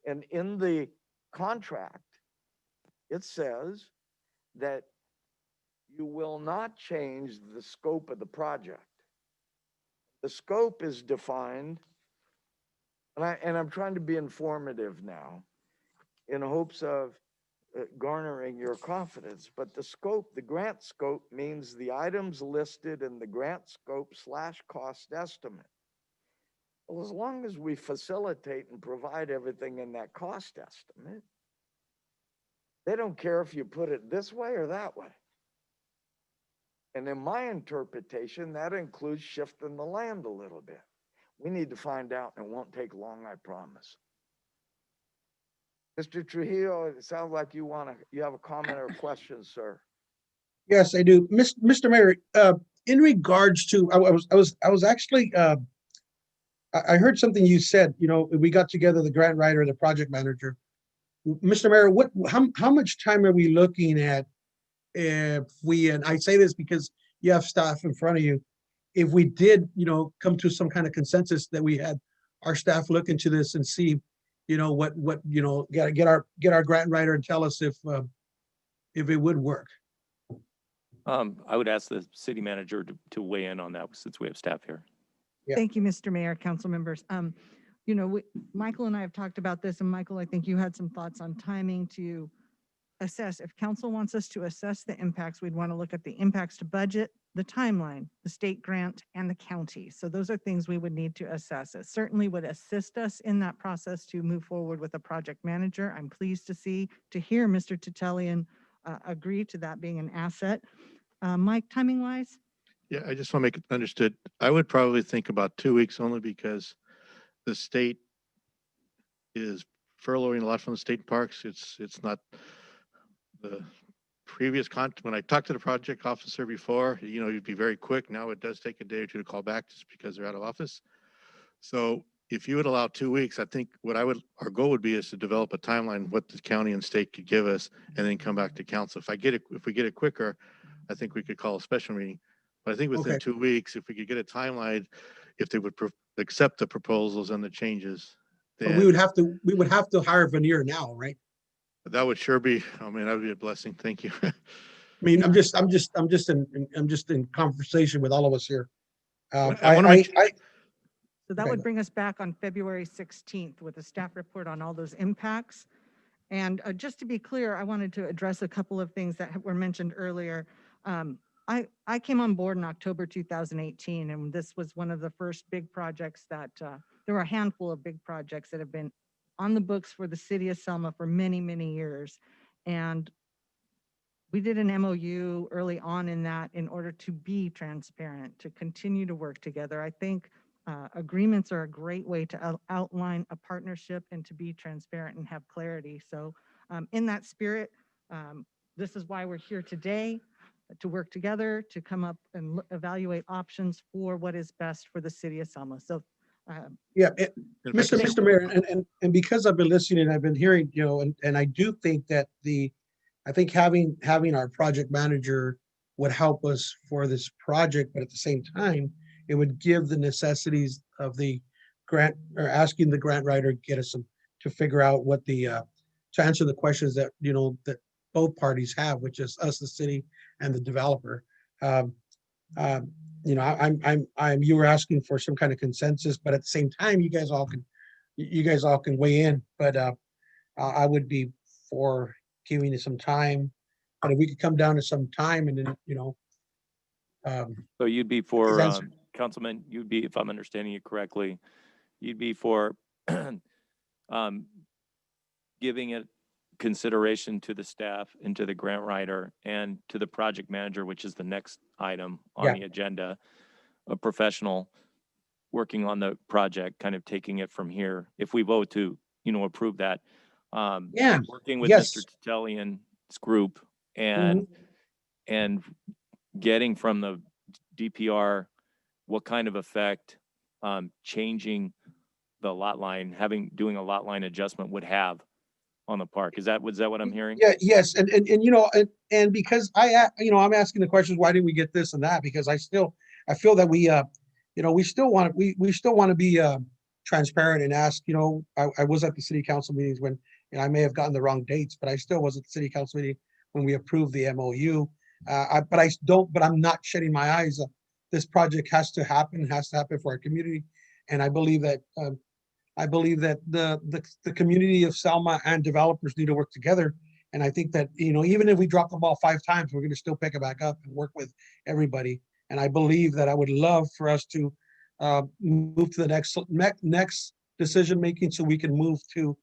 And in the contract, it says that you will not change the scope of the project. The scope is defined, and I'm trying to be informative now in hopes of garnering your confidence. But the scope, the grant scope, means the items listed in the grant scope / cost estimate. Well, as long as we facilitate and provide everything in that cost estimate, they don't care if you put it this way or that way. And in my interpretation, that includes shifting the land a little bit. We need to find out, and it won't take long, I promise. Mr. Trujillo, it sounds like you have a comment or a question, sir. Yes, I do. Mr. Mayor, in regards to, I was actually, I heard something you said, we got together, the grant writer, the project manager. Mr. Mayor, how much time are we looking at if we, and I say this because you have staff in front of you, if we did, come to some kind of consensus that we had our staff look into this and see, what, get our grant writer and tell us if it would work. I would ask the city manager to weigh in on that since we have staff here. Yeah. Thank you, Mr. Mayor, council members. Michael and I have talked about this, and Michael, I think you had some thoughts on timing to assess. If council wants us to assess the impacts, we'd want to look at the impacts to budget, the timeline, the state grant, and the county. So those are things we would need to assess. It certainly would assist us in that process to move forward with a project manager. I'm pleased to hear Mr. Tutelian agree to that being an asset. Mike, timing wise? Yeah, I just want to make it understood. I would probably think about 2 weeks only because the state is furloughing a lot from the state parks. It's not the previous when I talked to the project officer before, you'd be very quick. Now it does take a day or two to call back just because they're out of office. So if you would allow 2 weeks, I think our goal would be is to develop a timeline, what the county and state could give us, and then come back to council. If we get it quicker, I think we could call a special meeting. But I think within Okay. 2 weeks, if we could get a timeline, if they would accept the proposals and the changes, But then we would have to hire veneer now, right? that would sure be, I mean, that would be a blessing. Thank you. I mean, I'm just in conversation with all of us here. I want to make, So that Okay, would go. bring us back on February 16th with a staff report on all those impacts. And just to be clear, I wanted to address a couple of things that were mentioned earlier. I came on board in October 2018, and this was one of the first big projects that, there were a handful of big projects that have been on the books for the city of Selma for many, many years. And we did an MOU early on in that in order to be transparent, to continue to work together. I think agreements are a great way to outline a partnership and to be transparent and have clarity. So in that spirit, this is why we're here today, to work together, to come up and evaluate options for what is best for the city of Selma. So Yeah, if I could say- Mr. Mayor, and because I've been listening, I've been hearing, and I do think that I think having our project manager would help us for this project, but at the same time, it would give the necessities of the grant, or asking the grant writer get us to figure out what to answer the questions that, that both parties have, which is us, the city, and the developer. Um, you were asking for some kind of consensus, but at the same time, you guys all can weigh in, but I would be for giving it some time. But if we could come down to some time and then, So you'd be for, answer. Councilman, you'd be, if I'm understanding you correctly, you'd be for giving it consideration to the staff and to the grant writer and to the project manager, which is the next item on Yeah. the agenda, a professional working on the project, kind of taking it from here. If we vote to, approve that. Yeah. Working with Yes. Mr. Titalian's group and getting from the DPR what kind of effect changing the lot line, doing a lot line adjustment would have on the park. Was that what I'm hearing? Yeah, yes, and because I'm asking the questions, why didn't we get this and that? Because I feel that we still want to be transparent and ask. I was at the city council meetings when, I may have gotten the wrong dates, but I still was at the city council meeting when we approved the MOU. But I'm not shedding my eyes. This project has to happen for our community, and I believe that. I believe that the community of Selma and developers need to work together. And I think that, even if we drop the ball 5 times, we're going to still pick it back up and work with everybody. And I believe that I would love for us to move to the next decision making, so we can move to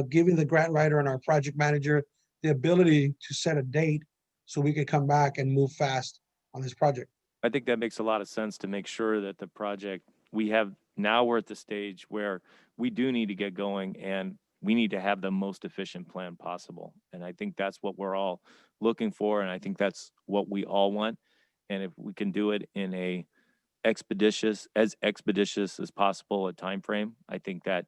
giving the grant writer and our project manager the ability to set a date so we could come back and move fast on this project. I think that makes a lot of sense to make sure that the project we're at the stage where we do need to get going and we need to have the most efficient plan possible. And I think that's what we're all looking for. And I think that's what we all want. And if we can do it in as expeditious as possible a time frame, I think that,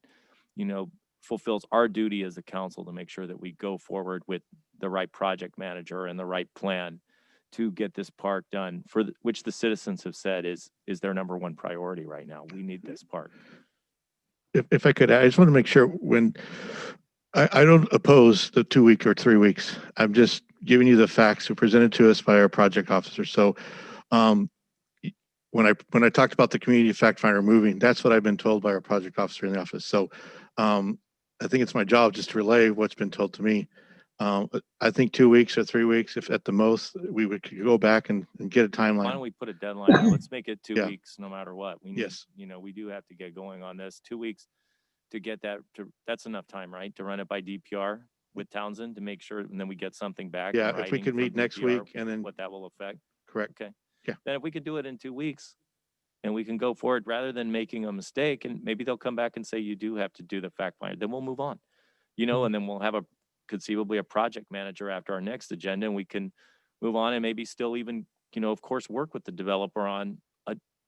fulfills our duty as a council to make sure that we go forward with the right project manager and the right plan to get this park done which the citizens have said is their number one priority right now. We need this park. if I could, I just want to make sure I don't oppose the 2 week or 3 weeks. I'm just giving you the facts presented to us by our project officer. So, when I talked about the community fact finder moving, that's what I've been told by our project officer in the office. So, I think it's my job just to relay what's been told to me. I think 2 weeks or 3 weeks, if at the most, we would go back and get a timeline. Why don't we put a deadline on? Let's make it 2 Yeah. weeks, no matter what. We need, Yes. we do have to get going on this. 2 weeks to get that's enough time, right? To run it by DPR with Townsend to make sure, and then we get something back. in Yeah, if we writing could from meet next DPR, week and then, what that will affect. correct. Okay. Yeah. Then if we could do it in 2 weeks and we can go forward rather than making a mistake, and maybe they'll come back and say you do have to do the fact finder, then we'll move on, and then we'll have conceivably a project manager after our next agenda, and we can move on and maybe still even, of course, work with the developer on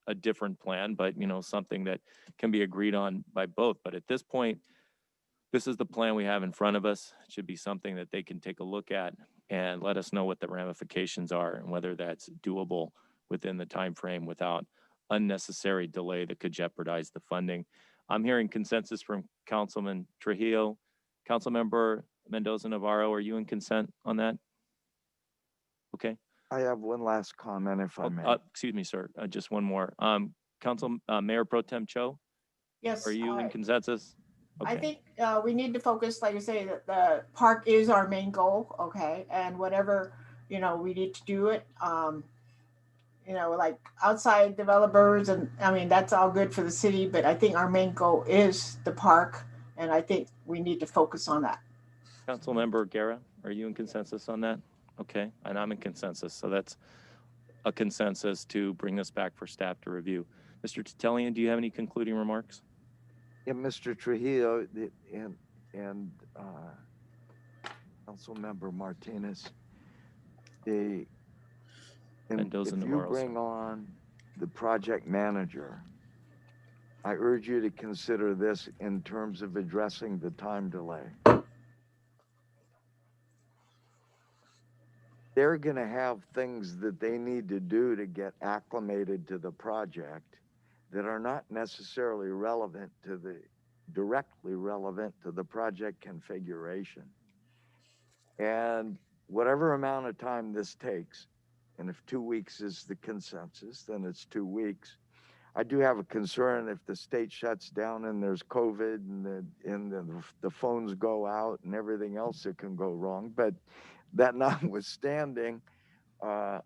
a a different plan, but something that can be agreed on by both. But at this point, this is the plan we have in front of us. It should be something that they can take a look at and let us know what the ramifications are and whether that's doable within the time frame without unnecessary delay that could jeopardize the funding. I'm hearing consensus from Councilman Trujillo. Councilmember Mendoza Navarro, are you in consent on that? Okay. I have one last comment, if I may. Excuse me, sir. Just one more. Mayor Pro Tem Cho, Yes. are you in consensus? I Okay. think we need to focus, like I say, that the park is our main goal, okay? And whatever, we need to do it. Like outside developers, and I mean, that's all good for the city, but I think our main goal is the park, and I think we need to focus on that. Councilmember Guerra, are you in consensus on that? Okay, and I'm in consensus, so that's a consensus to bring this back for staff to review. Mr. Titelian, do you have any concluding remarks? Yeah, Mr. Trujillo and Councilmember Martinez, Mendoza if you Navarro, bring on the project manager, I urge you to consider this in terms of addressing the time delay. They're going to have things that they need to do to get acclimated to the project that are not necessarily directly relevant to the project configuration. And whatever amount of time this takes, and if 2 weeks is the consensus, then it's 2 weeks. I do have a concern if the state shuts down and there's COVID and the phones go out and everything else that can go wrong. But that notwithstanding, I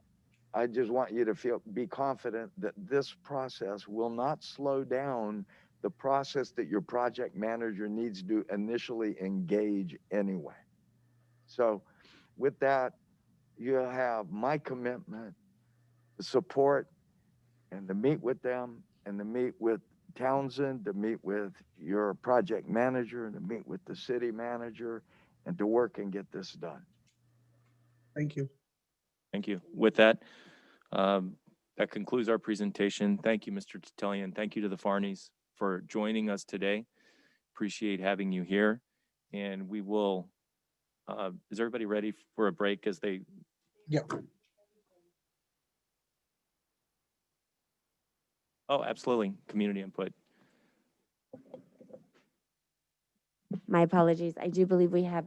just want you to be confident that this process will not slow down the process that your project manager needs to initially engage anyway. So with that, you have my commitment to support and to meet with them and to meet with Townsend, to meet with your project manager and to meet with the city manager and to work and get this done. Thank you. Thank you. With that, that concludes our presentation. Thank you, Mr. Titelian. Thank you to the Farneys for joining us today. Appreciate having you here. And we will, is everybody ready for a break as they? Yep. Oh, absolutely. Community input. My apologies. I do believe we have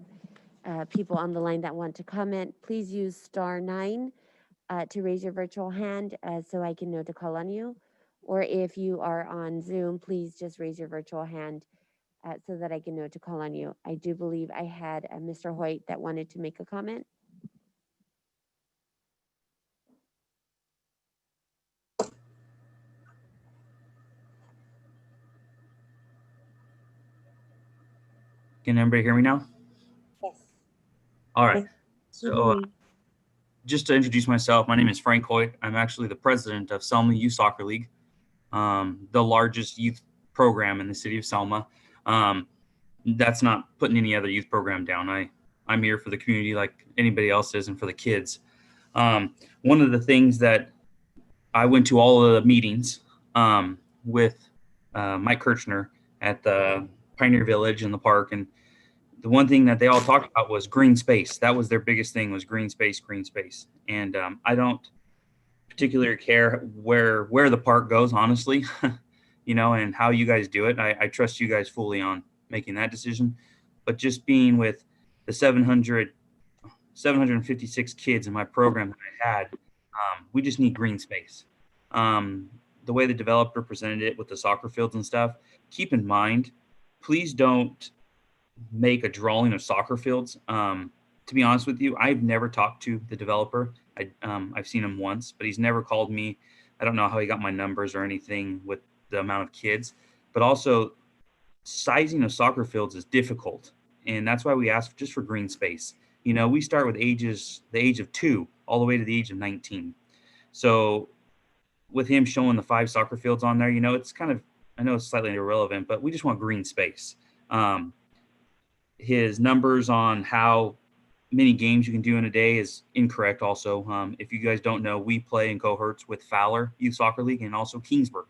people on the line that want to comment. Please use *9 to raise your virtual hand so I can know to call on you. Or if you are on Zoom, please just raise your virtual hand so that I can know to call on you. I do believe I had Mr. Hoyt that wanted to make a comment. Can everybody hear me now? Yes. All right. So Mhm. just to introduce myself, my name is Frank Hoyt. I'm actually the president of Selma Youth Soccer League, the largest youth program in the city of Selma. That's not putting any other youth program down. I'm here for the community like anybody else is and for the kids. One of the things that I went to all of the meetings with Mike Kirchner at the Pioneer Village in the park, and the one thing that they all talked about was green space. That was their biggest thing, was green space, green space. And I don't particularly care where the park goes, honestly, and how you guys do it. I trust you guys fully on making that decision. But just being with the 756 kids in my program that I had, we just need green space. The way the developer presented it with the soccer fields and stuff, keep in mind, please don't make a drawing of soccer fields. To be honest with you, I've never talked to the developer. I've seen him once, but he's never called me. I don't know how he got my numbers or anything with the amount of kids, but also sizing of soccer fields is difficult. And that's why we ask just for green space. We start with the age of 2 all the way to the age of 19. So with him showing the 5 soccer fields on there, it's kind of, I know it's slightly irrelevant, but we just want green space. His numbers on how many games you can do in a day is incorrect also. If you guys don't know, we play in cohorts with Fowler Youth Soccer League and also Kingsburg,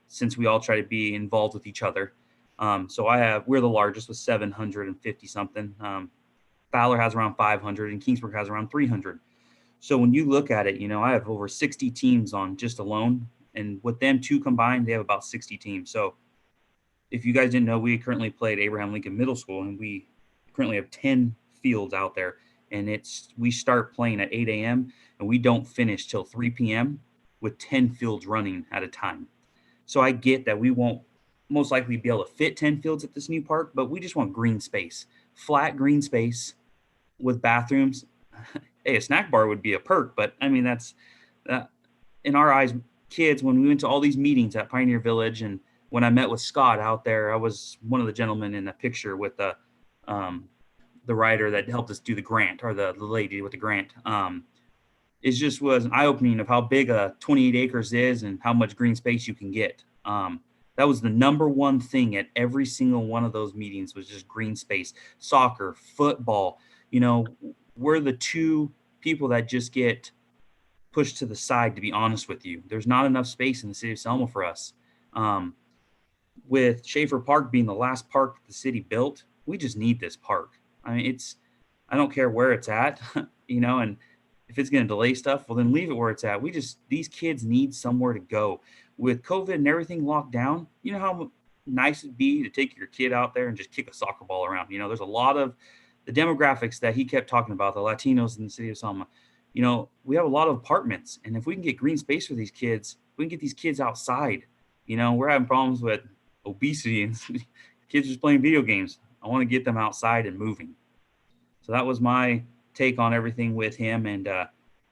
since we all try to be involved with each other. So we're the largest with 750 something. Fowler has around 500 and Kingsburg has around 300. So when you look at it, I have over 60 teams on just alone, and with them two combined, they have about 60 teams. So if you guys didn't know, we currently play at Abraham Lincoln Middle School, and we currently have 10 fields out there, and we start playing at 8 a.m. and we don't finish till 3 p.m. with 10 fields running at a time. So I get that we won't most likely be able to fit 10 fields at this new park, but we just want green space, flat green space with bathrooms. Hey, a snack bar would be a perk, but I mean, that's in our eyes, kids, when we went to all these meetings at Pioneer Village, and when I met with Scott out there, I was one of the gentlemen in the picture with the writer that helped us do the grant, or the lady with the grant. It just was an eye-opening of how big a 28 acres is and how much green space you can get. That was the number one thing at every single one of those meetings, was just green space. Soccer, football, we're the two people that just get pushed to the side, to be honest with you. There's not enough space in the city of Selma for us. With Schaefer Park being the last park that the city built, we just need this park. I mean, I don't care where it's at, and if it's going to delay stuff, well, then leave it where it's at. These kids need somewhere to go. With COVID and everything locked down, you know how nice it'd be to take your kid out there and just kick a soccer ball around. There's a lot of the demographics that he kept talking about, the Latinos in the city of Selma. We have a lot of apartments, and if we can get green space for these kids, we can get these kids outside. We're having problems with obesity and kids just playing video games. I want to get them outside and moving. So that was my take on everything with him. And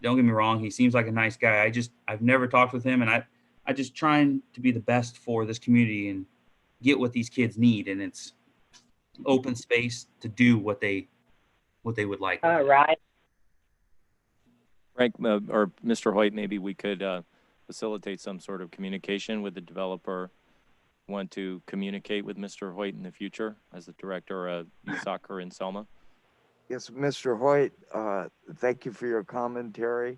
don't get me wrong, he seems like a nice guy. I've never talked with him, and I just trying to be the best for this community and get what these kids need. And it's open space to do what they would like. All right. Frank, or Mr. Hoyt, maybe we could facilitate some sort of communication with the developer. Want to communicate with Mr. Hoyt in the future as the director of youth soccer in Selma? Yes, Mr. Hoyt, thank you for your commentary.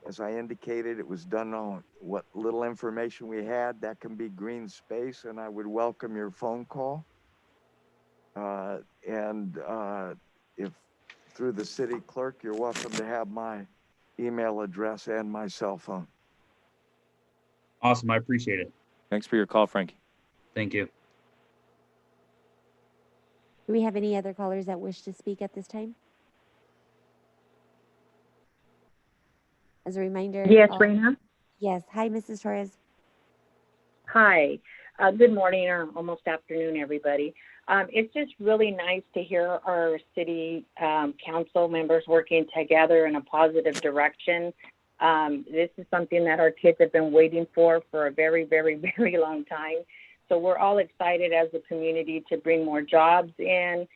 As I indicated, it was done on what little information we had. That can be green space, and I would welcome your phone call. If through the city clerk, you're welcome to have my email address and my cell phone. Awesome. I appreciate it. Thanks for your call, Frankie. Thank you. Do we have any other callers that wish to speak at this time? As a reminder. Yes, Raina. Yes. Hi, Mrs. Torres. Hi. Good morning or almost afternoon, everybody. It's just really nice to hear our city council members working together in a positive direction. This is something that our kids have been waiting for a very, very, very long time. So we're all excited as a community to bring more jobs in,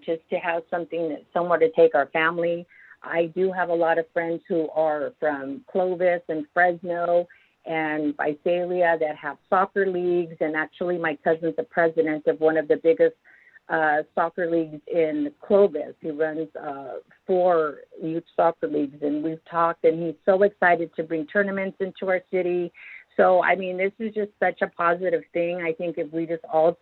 just to have somewhere to take our family. I do have a lot of friends who are from Clovis and Fresno and Visalia that have soccer leagues. And actually my cousin's the president of one of the biggest soccer leagues in Clovis. He runs 4 youth soccer leagues, and we've talked, and he's so excited to bring tournaments into our city. So, I mean, this is just such a positive thing. I think if we just all,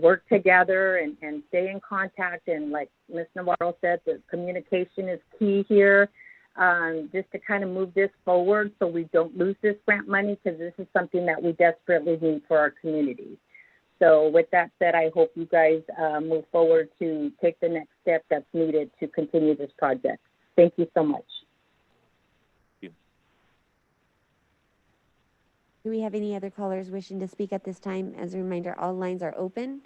work together and stay in contact, and like Ms. Navarro said, the communication is key here, just to kind of move this forward so we don't lose this grant money, because this is something that we desperately need for our community. So with that said, I hope you guys move forward to take the next step that's needed to continue this project. Thank you so much. Do we have any other callers wishing to speak at this time? As a reminder, all lines are open.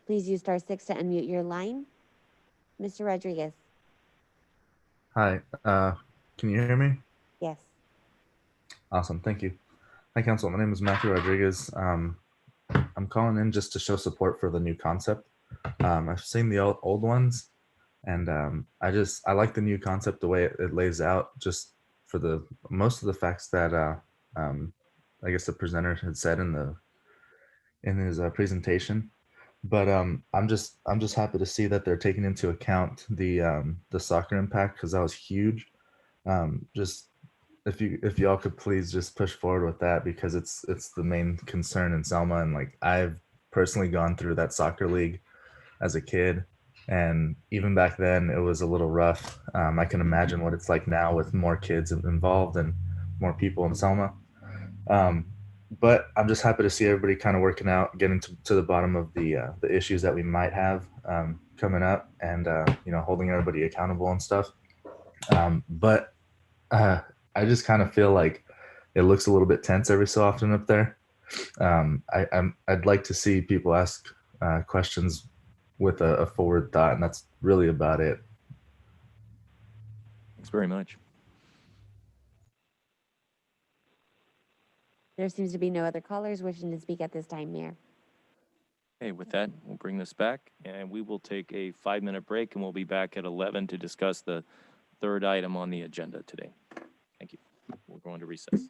Please use *6 to unmute your line. Mr. Rodriguez. Hi, can you hear me? Yes. Awesome, thank you. Hi, Council. My name is Matthew Rodriguez. I'm calling in just to show support for the new concept. I've seen the old ones, and I like the new concept, the way it lays out, just for most of the facts that I guess the presenter had said in his presentation. But I'm just happy to see that they're taking into account the soccer impact, because that was huge. Just if y'all could please just push forward with that, because it's the main concern in Selma. And like, I've personally gone through that soccer league as a kid, and even back then it was a little rough. I can imagine what it's like now with more kids involved and more people in Selma. Um, but I'm just happy to see everybody kind of working out, getting to the bottom of the issues that we might have coming up, and holding everybody accountable and stuff. But I just kind of feel like it looks a little bit tense every so often up there. I'd like to see people ask questions with a forward thought, and that's really about it. Thanks very much. There seems to be no other callers wishing to speak at this time, Mayor. Okay, with that, we'll bring this back and we will take a 5-minute break, and we'll be back at 11 to discuss the third item on the agenda today. Thank you. We're going to recess.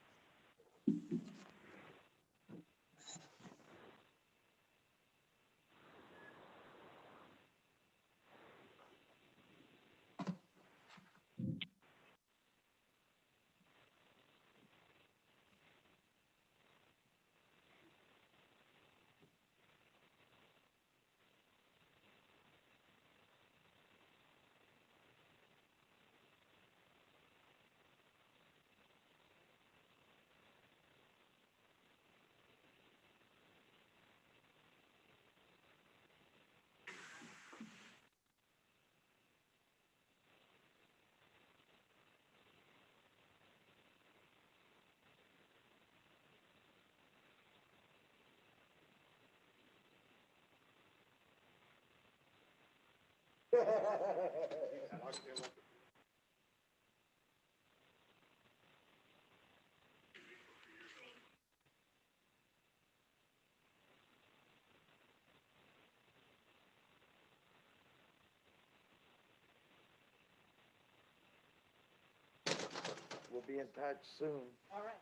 We'll be in touch soon. All right.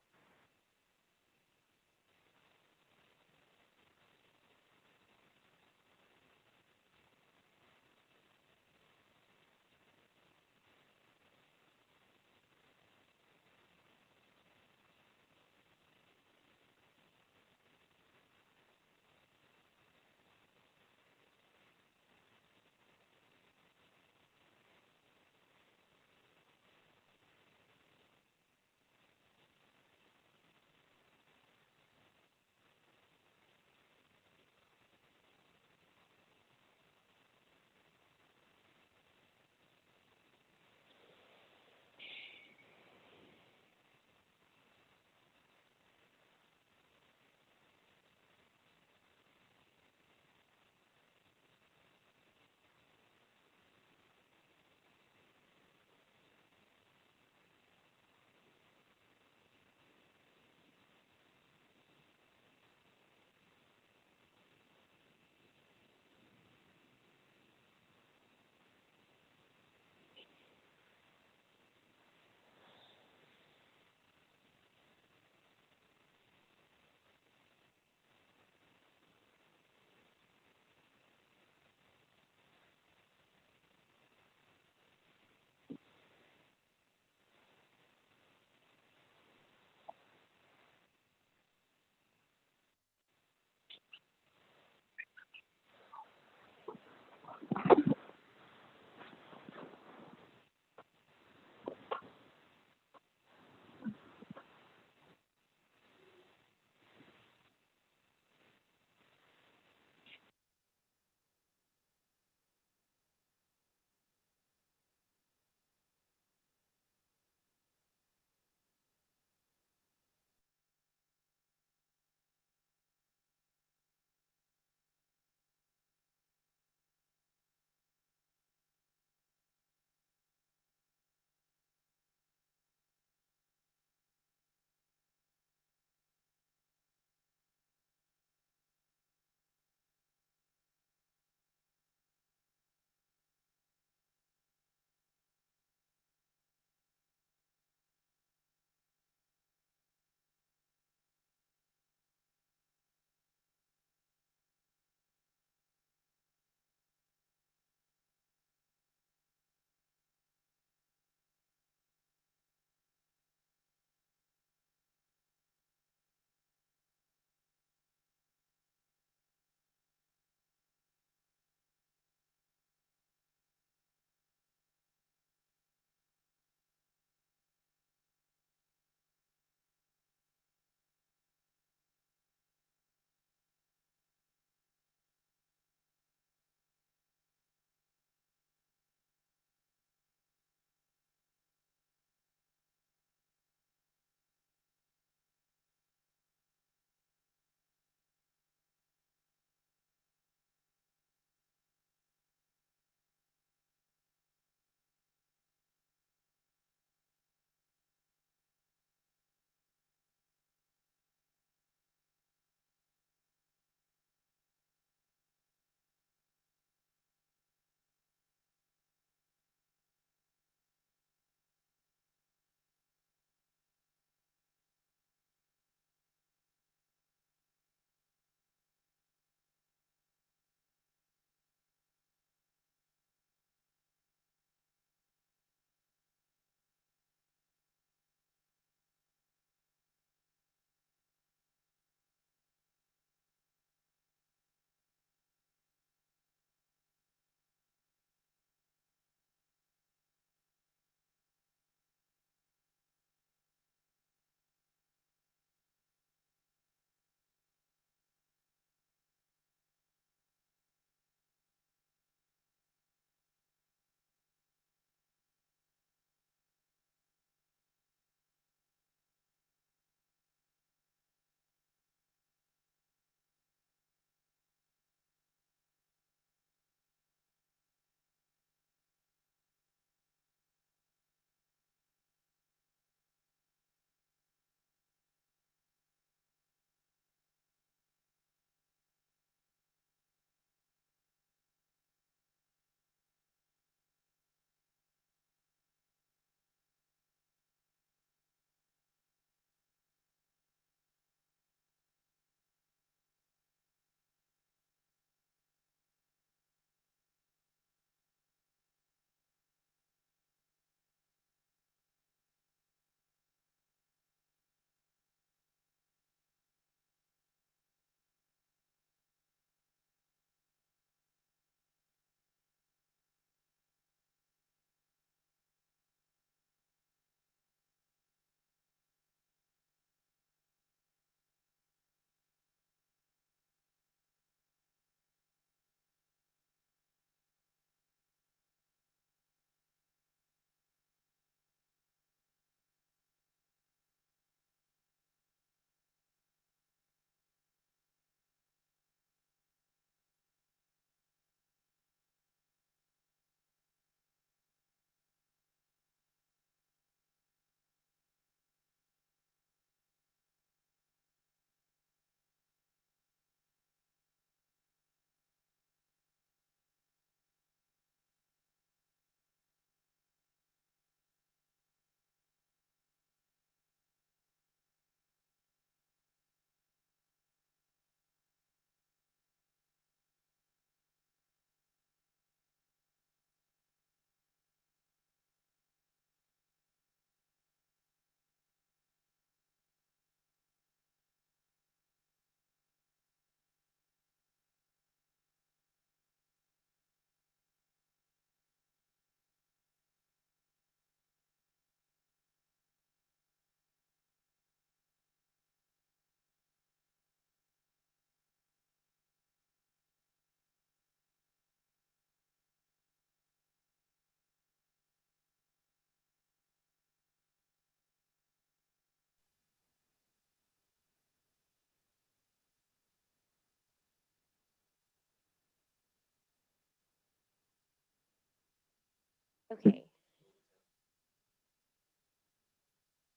Okay.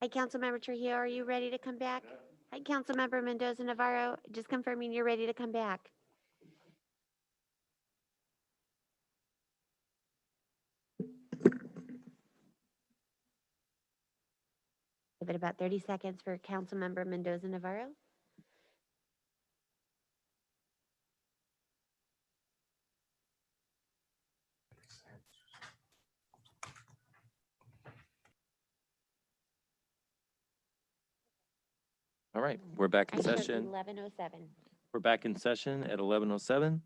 Hi, Councilmember Trujillo, are you ready to come back? Hi, Councilmember Mendoza Navarro, just confirming you're ready to come back. Give it about 30 seconds for Councilmember Mendoza Navarro. All right, we're back in I showed session. 11:07. We're back in session at 11:07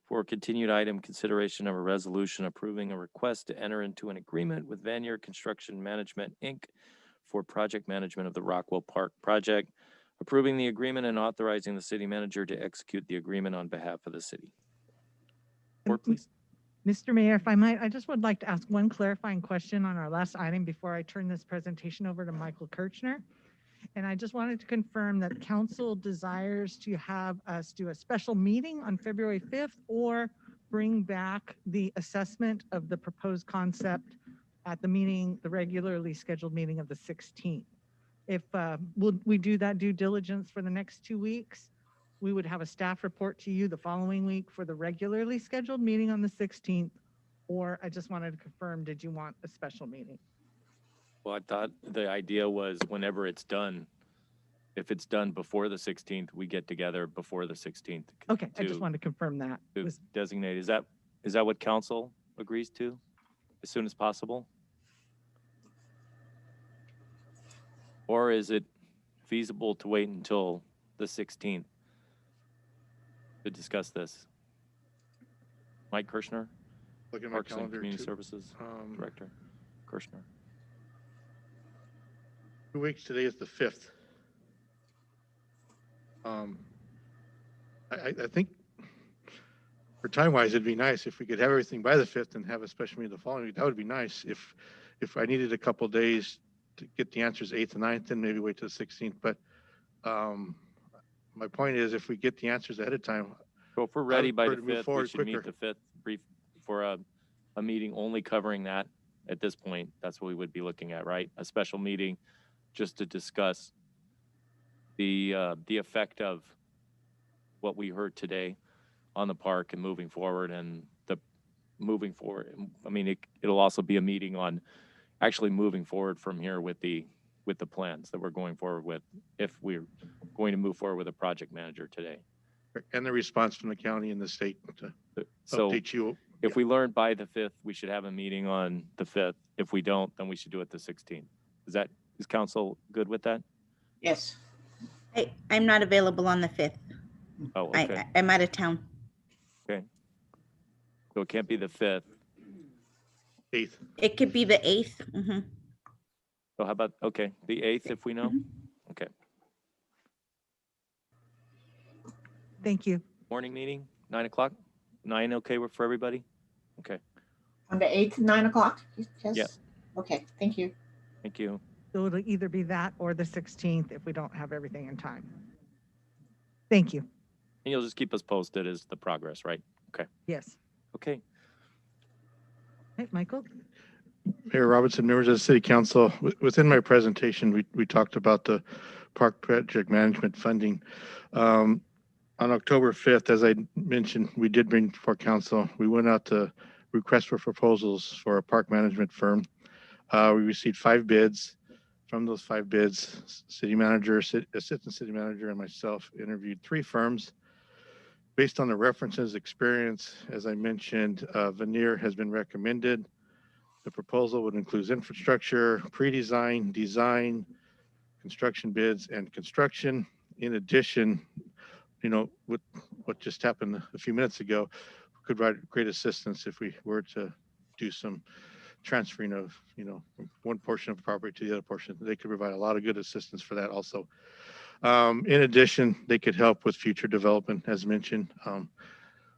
for continued item consideration of a resolution approving a request to enter into an agreement with Vanier Construction Management, Inc. for project management of the Rockwell Park project, approving the agreement and authorizing the city manager to execute the agreement on behalf of the city. Board, please. Mr. Mayor, if I might, I just would like to ask one clarifying question on our last item before I turn this presentation over to Michael Kirchner. And I just wanted to confirm that council desires to have us do a special meeting on February 5th or bring back the assessment of the proposed concept at the meeting, the regularly scheduled meeting of the 16th. If we do that due diligence for the next 2 weeks, we would have a staff report to you the following week for the regularly scheduled meeting on the 16th. Or I just wanted to confirm, did you want a special meeting? Well, I thought the idea was whenever it's done, if it's done before the 16th, we get together before the 16th. Okay, I just wanted to confirm that. To designate, is that what council agrees to as soon as possible? Or is it feasible to wait until the 16th to discuss this? Mike Kirchner, Look at my Parks and calendar. Community Services Director. Kirchner. 2 weeks, today is the 5th. I think for time-wise, it'd be nice if we could have everything by the 5th and have a special meeting the following week. That would be nice. If I needed a couple of days to get the answers 8th and 9th, then maybe wait till the 16th. But my point is, if we get the answers ahead of time. So if we're ready by the prefer to move 5th, we should forward meet the 5th brief for a meeting only covering that at this point. That's what we would be looking at, right? A special meeting just to discuss the effect of what we heard today on the park and moving forward and the moving forward. I mean, it'll also be a meeting on actually moving forward from here with the plans that we're going forward with, if we're going to move forward with a project manager today. And the response from the county and the state to update you. If we learn by the 5th, we should have a meeting on the 5th. If we don't, then we should do it the 16th. Is council good with that? Yes. I'm not available on the 5th. Oh, okay. I'm out of town. Okay. So it can't be the 5th. 8th. It could be the 8th. So how about, okay, the 8th if we know? Okay. Thank you. Morning meeting, 9 o'clock? 9 okay for everybody? Okay. On the 8th, 9 o'clock? Yes? Yeah. Okay, thank you. Thank you. So it'll either be that or the 16th if we don't have everything in time. Thank you. And you'll just keep us posted as the progress, right? Okay. Yes. Okay. Hey, Michael? Mayor Robinson, members of the City Council, within my presentation, we talked about the park project management funding. On October 5th, as I mentioned, we did bring before council, we went out to request for proposals for a park management firm. We received 5 bids. From those 5 bids, city manager, assistant city manager, and myself interviewed 3 firms. Based on the references, experience, as I mentioned, Vanier has been recommended. The proposal would include infrastructure, pre-design, design, construction bids, and construction. In addition, with what just happened a few minutes ago, could provide great assistance if we were to do some transferring of, from one portion of the property to the other portion. They could provide a lot of good assistance for that also. In addition, they could help with future development, as mentioned.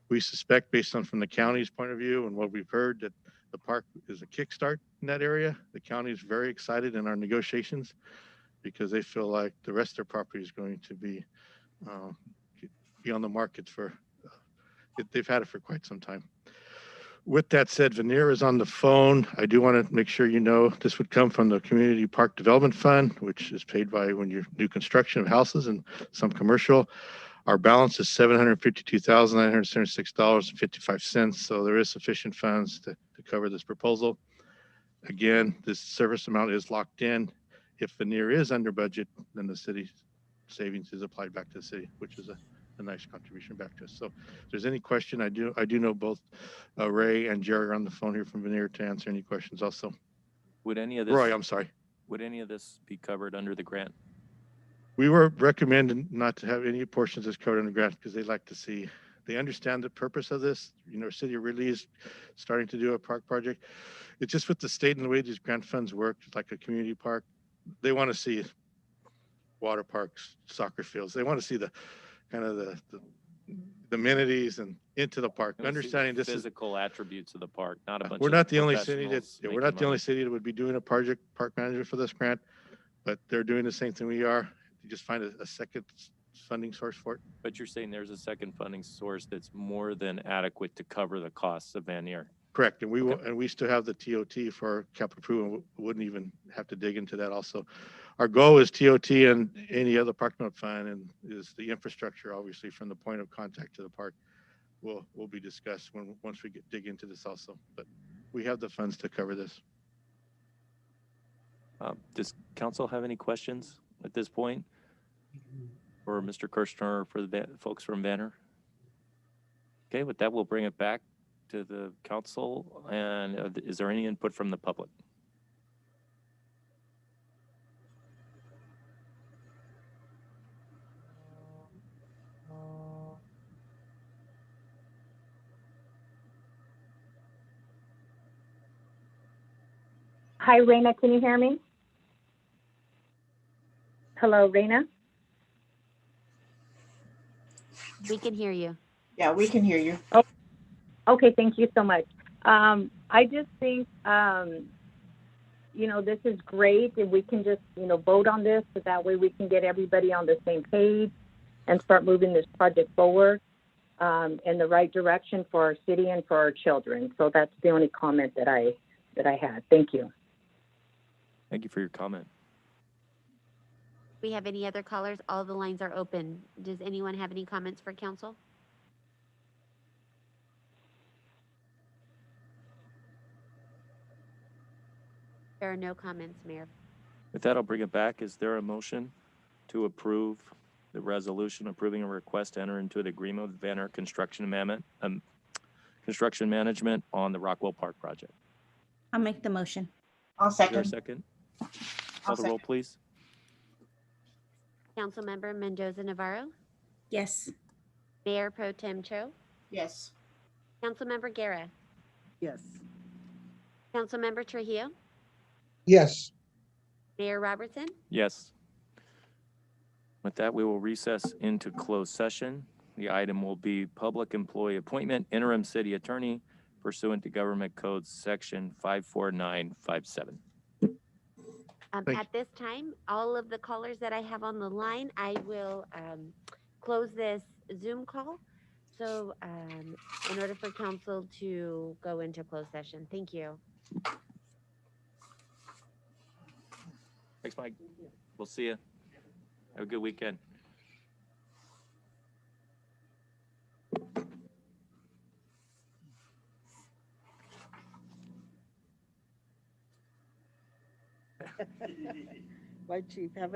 We suspect, based on from the county's point of view and what we've heard, that the park is a kickstart in that area. The county is very excited in our negotiations because they feel like the rest of their property is going to be on the market for, they've had it for quite some time. With that said, Veneer is on the phone. I do want to make sure you know this would come from the Community Park Development Fund, which is paid by when you do construction of houses and some commercial. Our balance is $752,976.55. So there is sufficient funds to cover this proposal. Again, this service amount is locked in. If Veneer is under budget, then the city savings is applied back to the city, which is a nice contribution back to us. So if there's any question, I do know both Ray and Jerry are on the phone here from Veneer to answer any questions also. Would any of this, Roy, I'm sorry. would any of this be covered under the grant? We were recommending not to have any portions that's covered in the grant because they like to see, they understand the purpose of this. You know, city really is starting to do a park project. It's just with the state and the way these grant funds work, like a community park, they want to see water parks, soccer fields. They want to see the kind of the amenities and into the park. Understanding this is physical attributes of the park, not a bunch we're of not the only city that professionals we're making not the only money. city that would be doing a park manager for this grant, but they're doing the same thing we are. You just find a second funding source for it. But you're saying there's a second funding source that's more than adequate to cover the costs of Veneer. Correct, and we will, and we still have the TOT for capital improvement. Wouldn't even have to dig into that. Also, our goal is TOT and any other park note fund, and is the infrastructure obviously from the point of contact to the park will be discussed once we dig into this also. But we have the funds to cover this. Does council have any questions at this point for Mr. Kirschner or for the folks from Banner? Okay, with that, we'll bring it back to the council. And is there any input from the public? Hi, Raina, can you hear me? Hello, Raina? We can hear you. Yeah, we can hear you. Oh, okay, thank you so much. I just think, you know, this is great if we can just, you know, vote on this, so that way we can get everybody on the same page and start moving this project forward in the right direction for our city and for our children. So that's the only comment that I had. Thank you. Thank you for your comment. We have any other callers? All the lines are open. Does anyone have any comments for council? There are no comments, Mayor. With that, I'll bring it back. Is there a motion to approve the resolution approving a request to enter into an agreement with Banner Construction Management on the Rockwell Park project? I'll make the motion. I'll Is there a second. second? Call the roll, please. Councilmember Mendoza Navarro, Yes. Mayor Pro Tem Cho, Yes. Councilmember Guerra, Yes. Councilmember Trujillo, Yes. Mayor Robertson. Yes. With that, we will recess into closed session. The item will be public employee appointment, interim city attorney pursuant to Government Code Section 54957. At this time, all of the callers that I have on the line, I will close this Zoom call. So in order for council to go into closed session, thank you. Thanks, Mike. We'll see you. Have a good weekend. Bye, Chief. Have a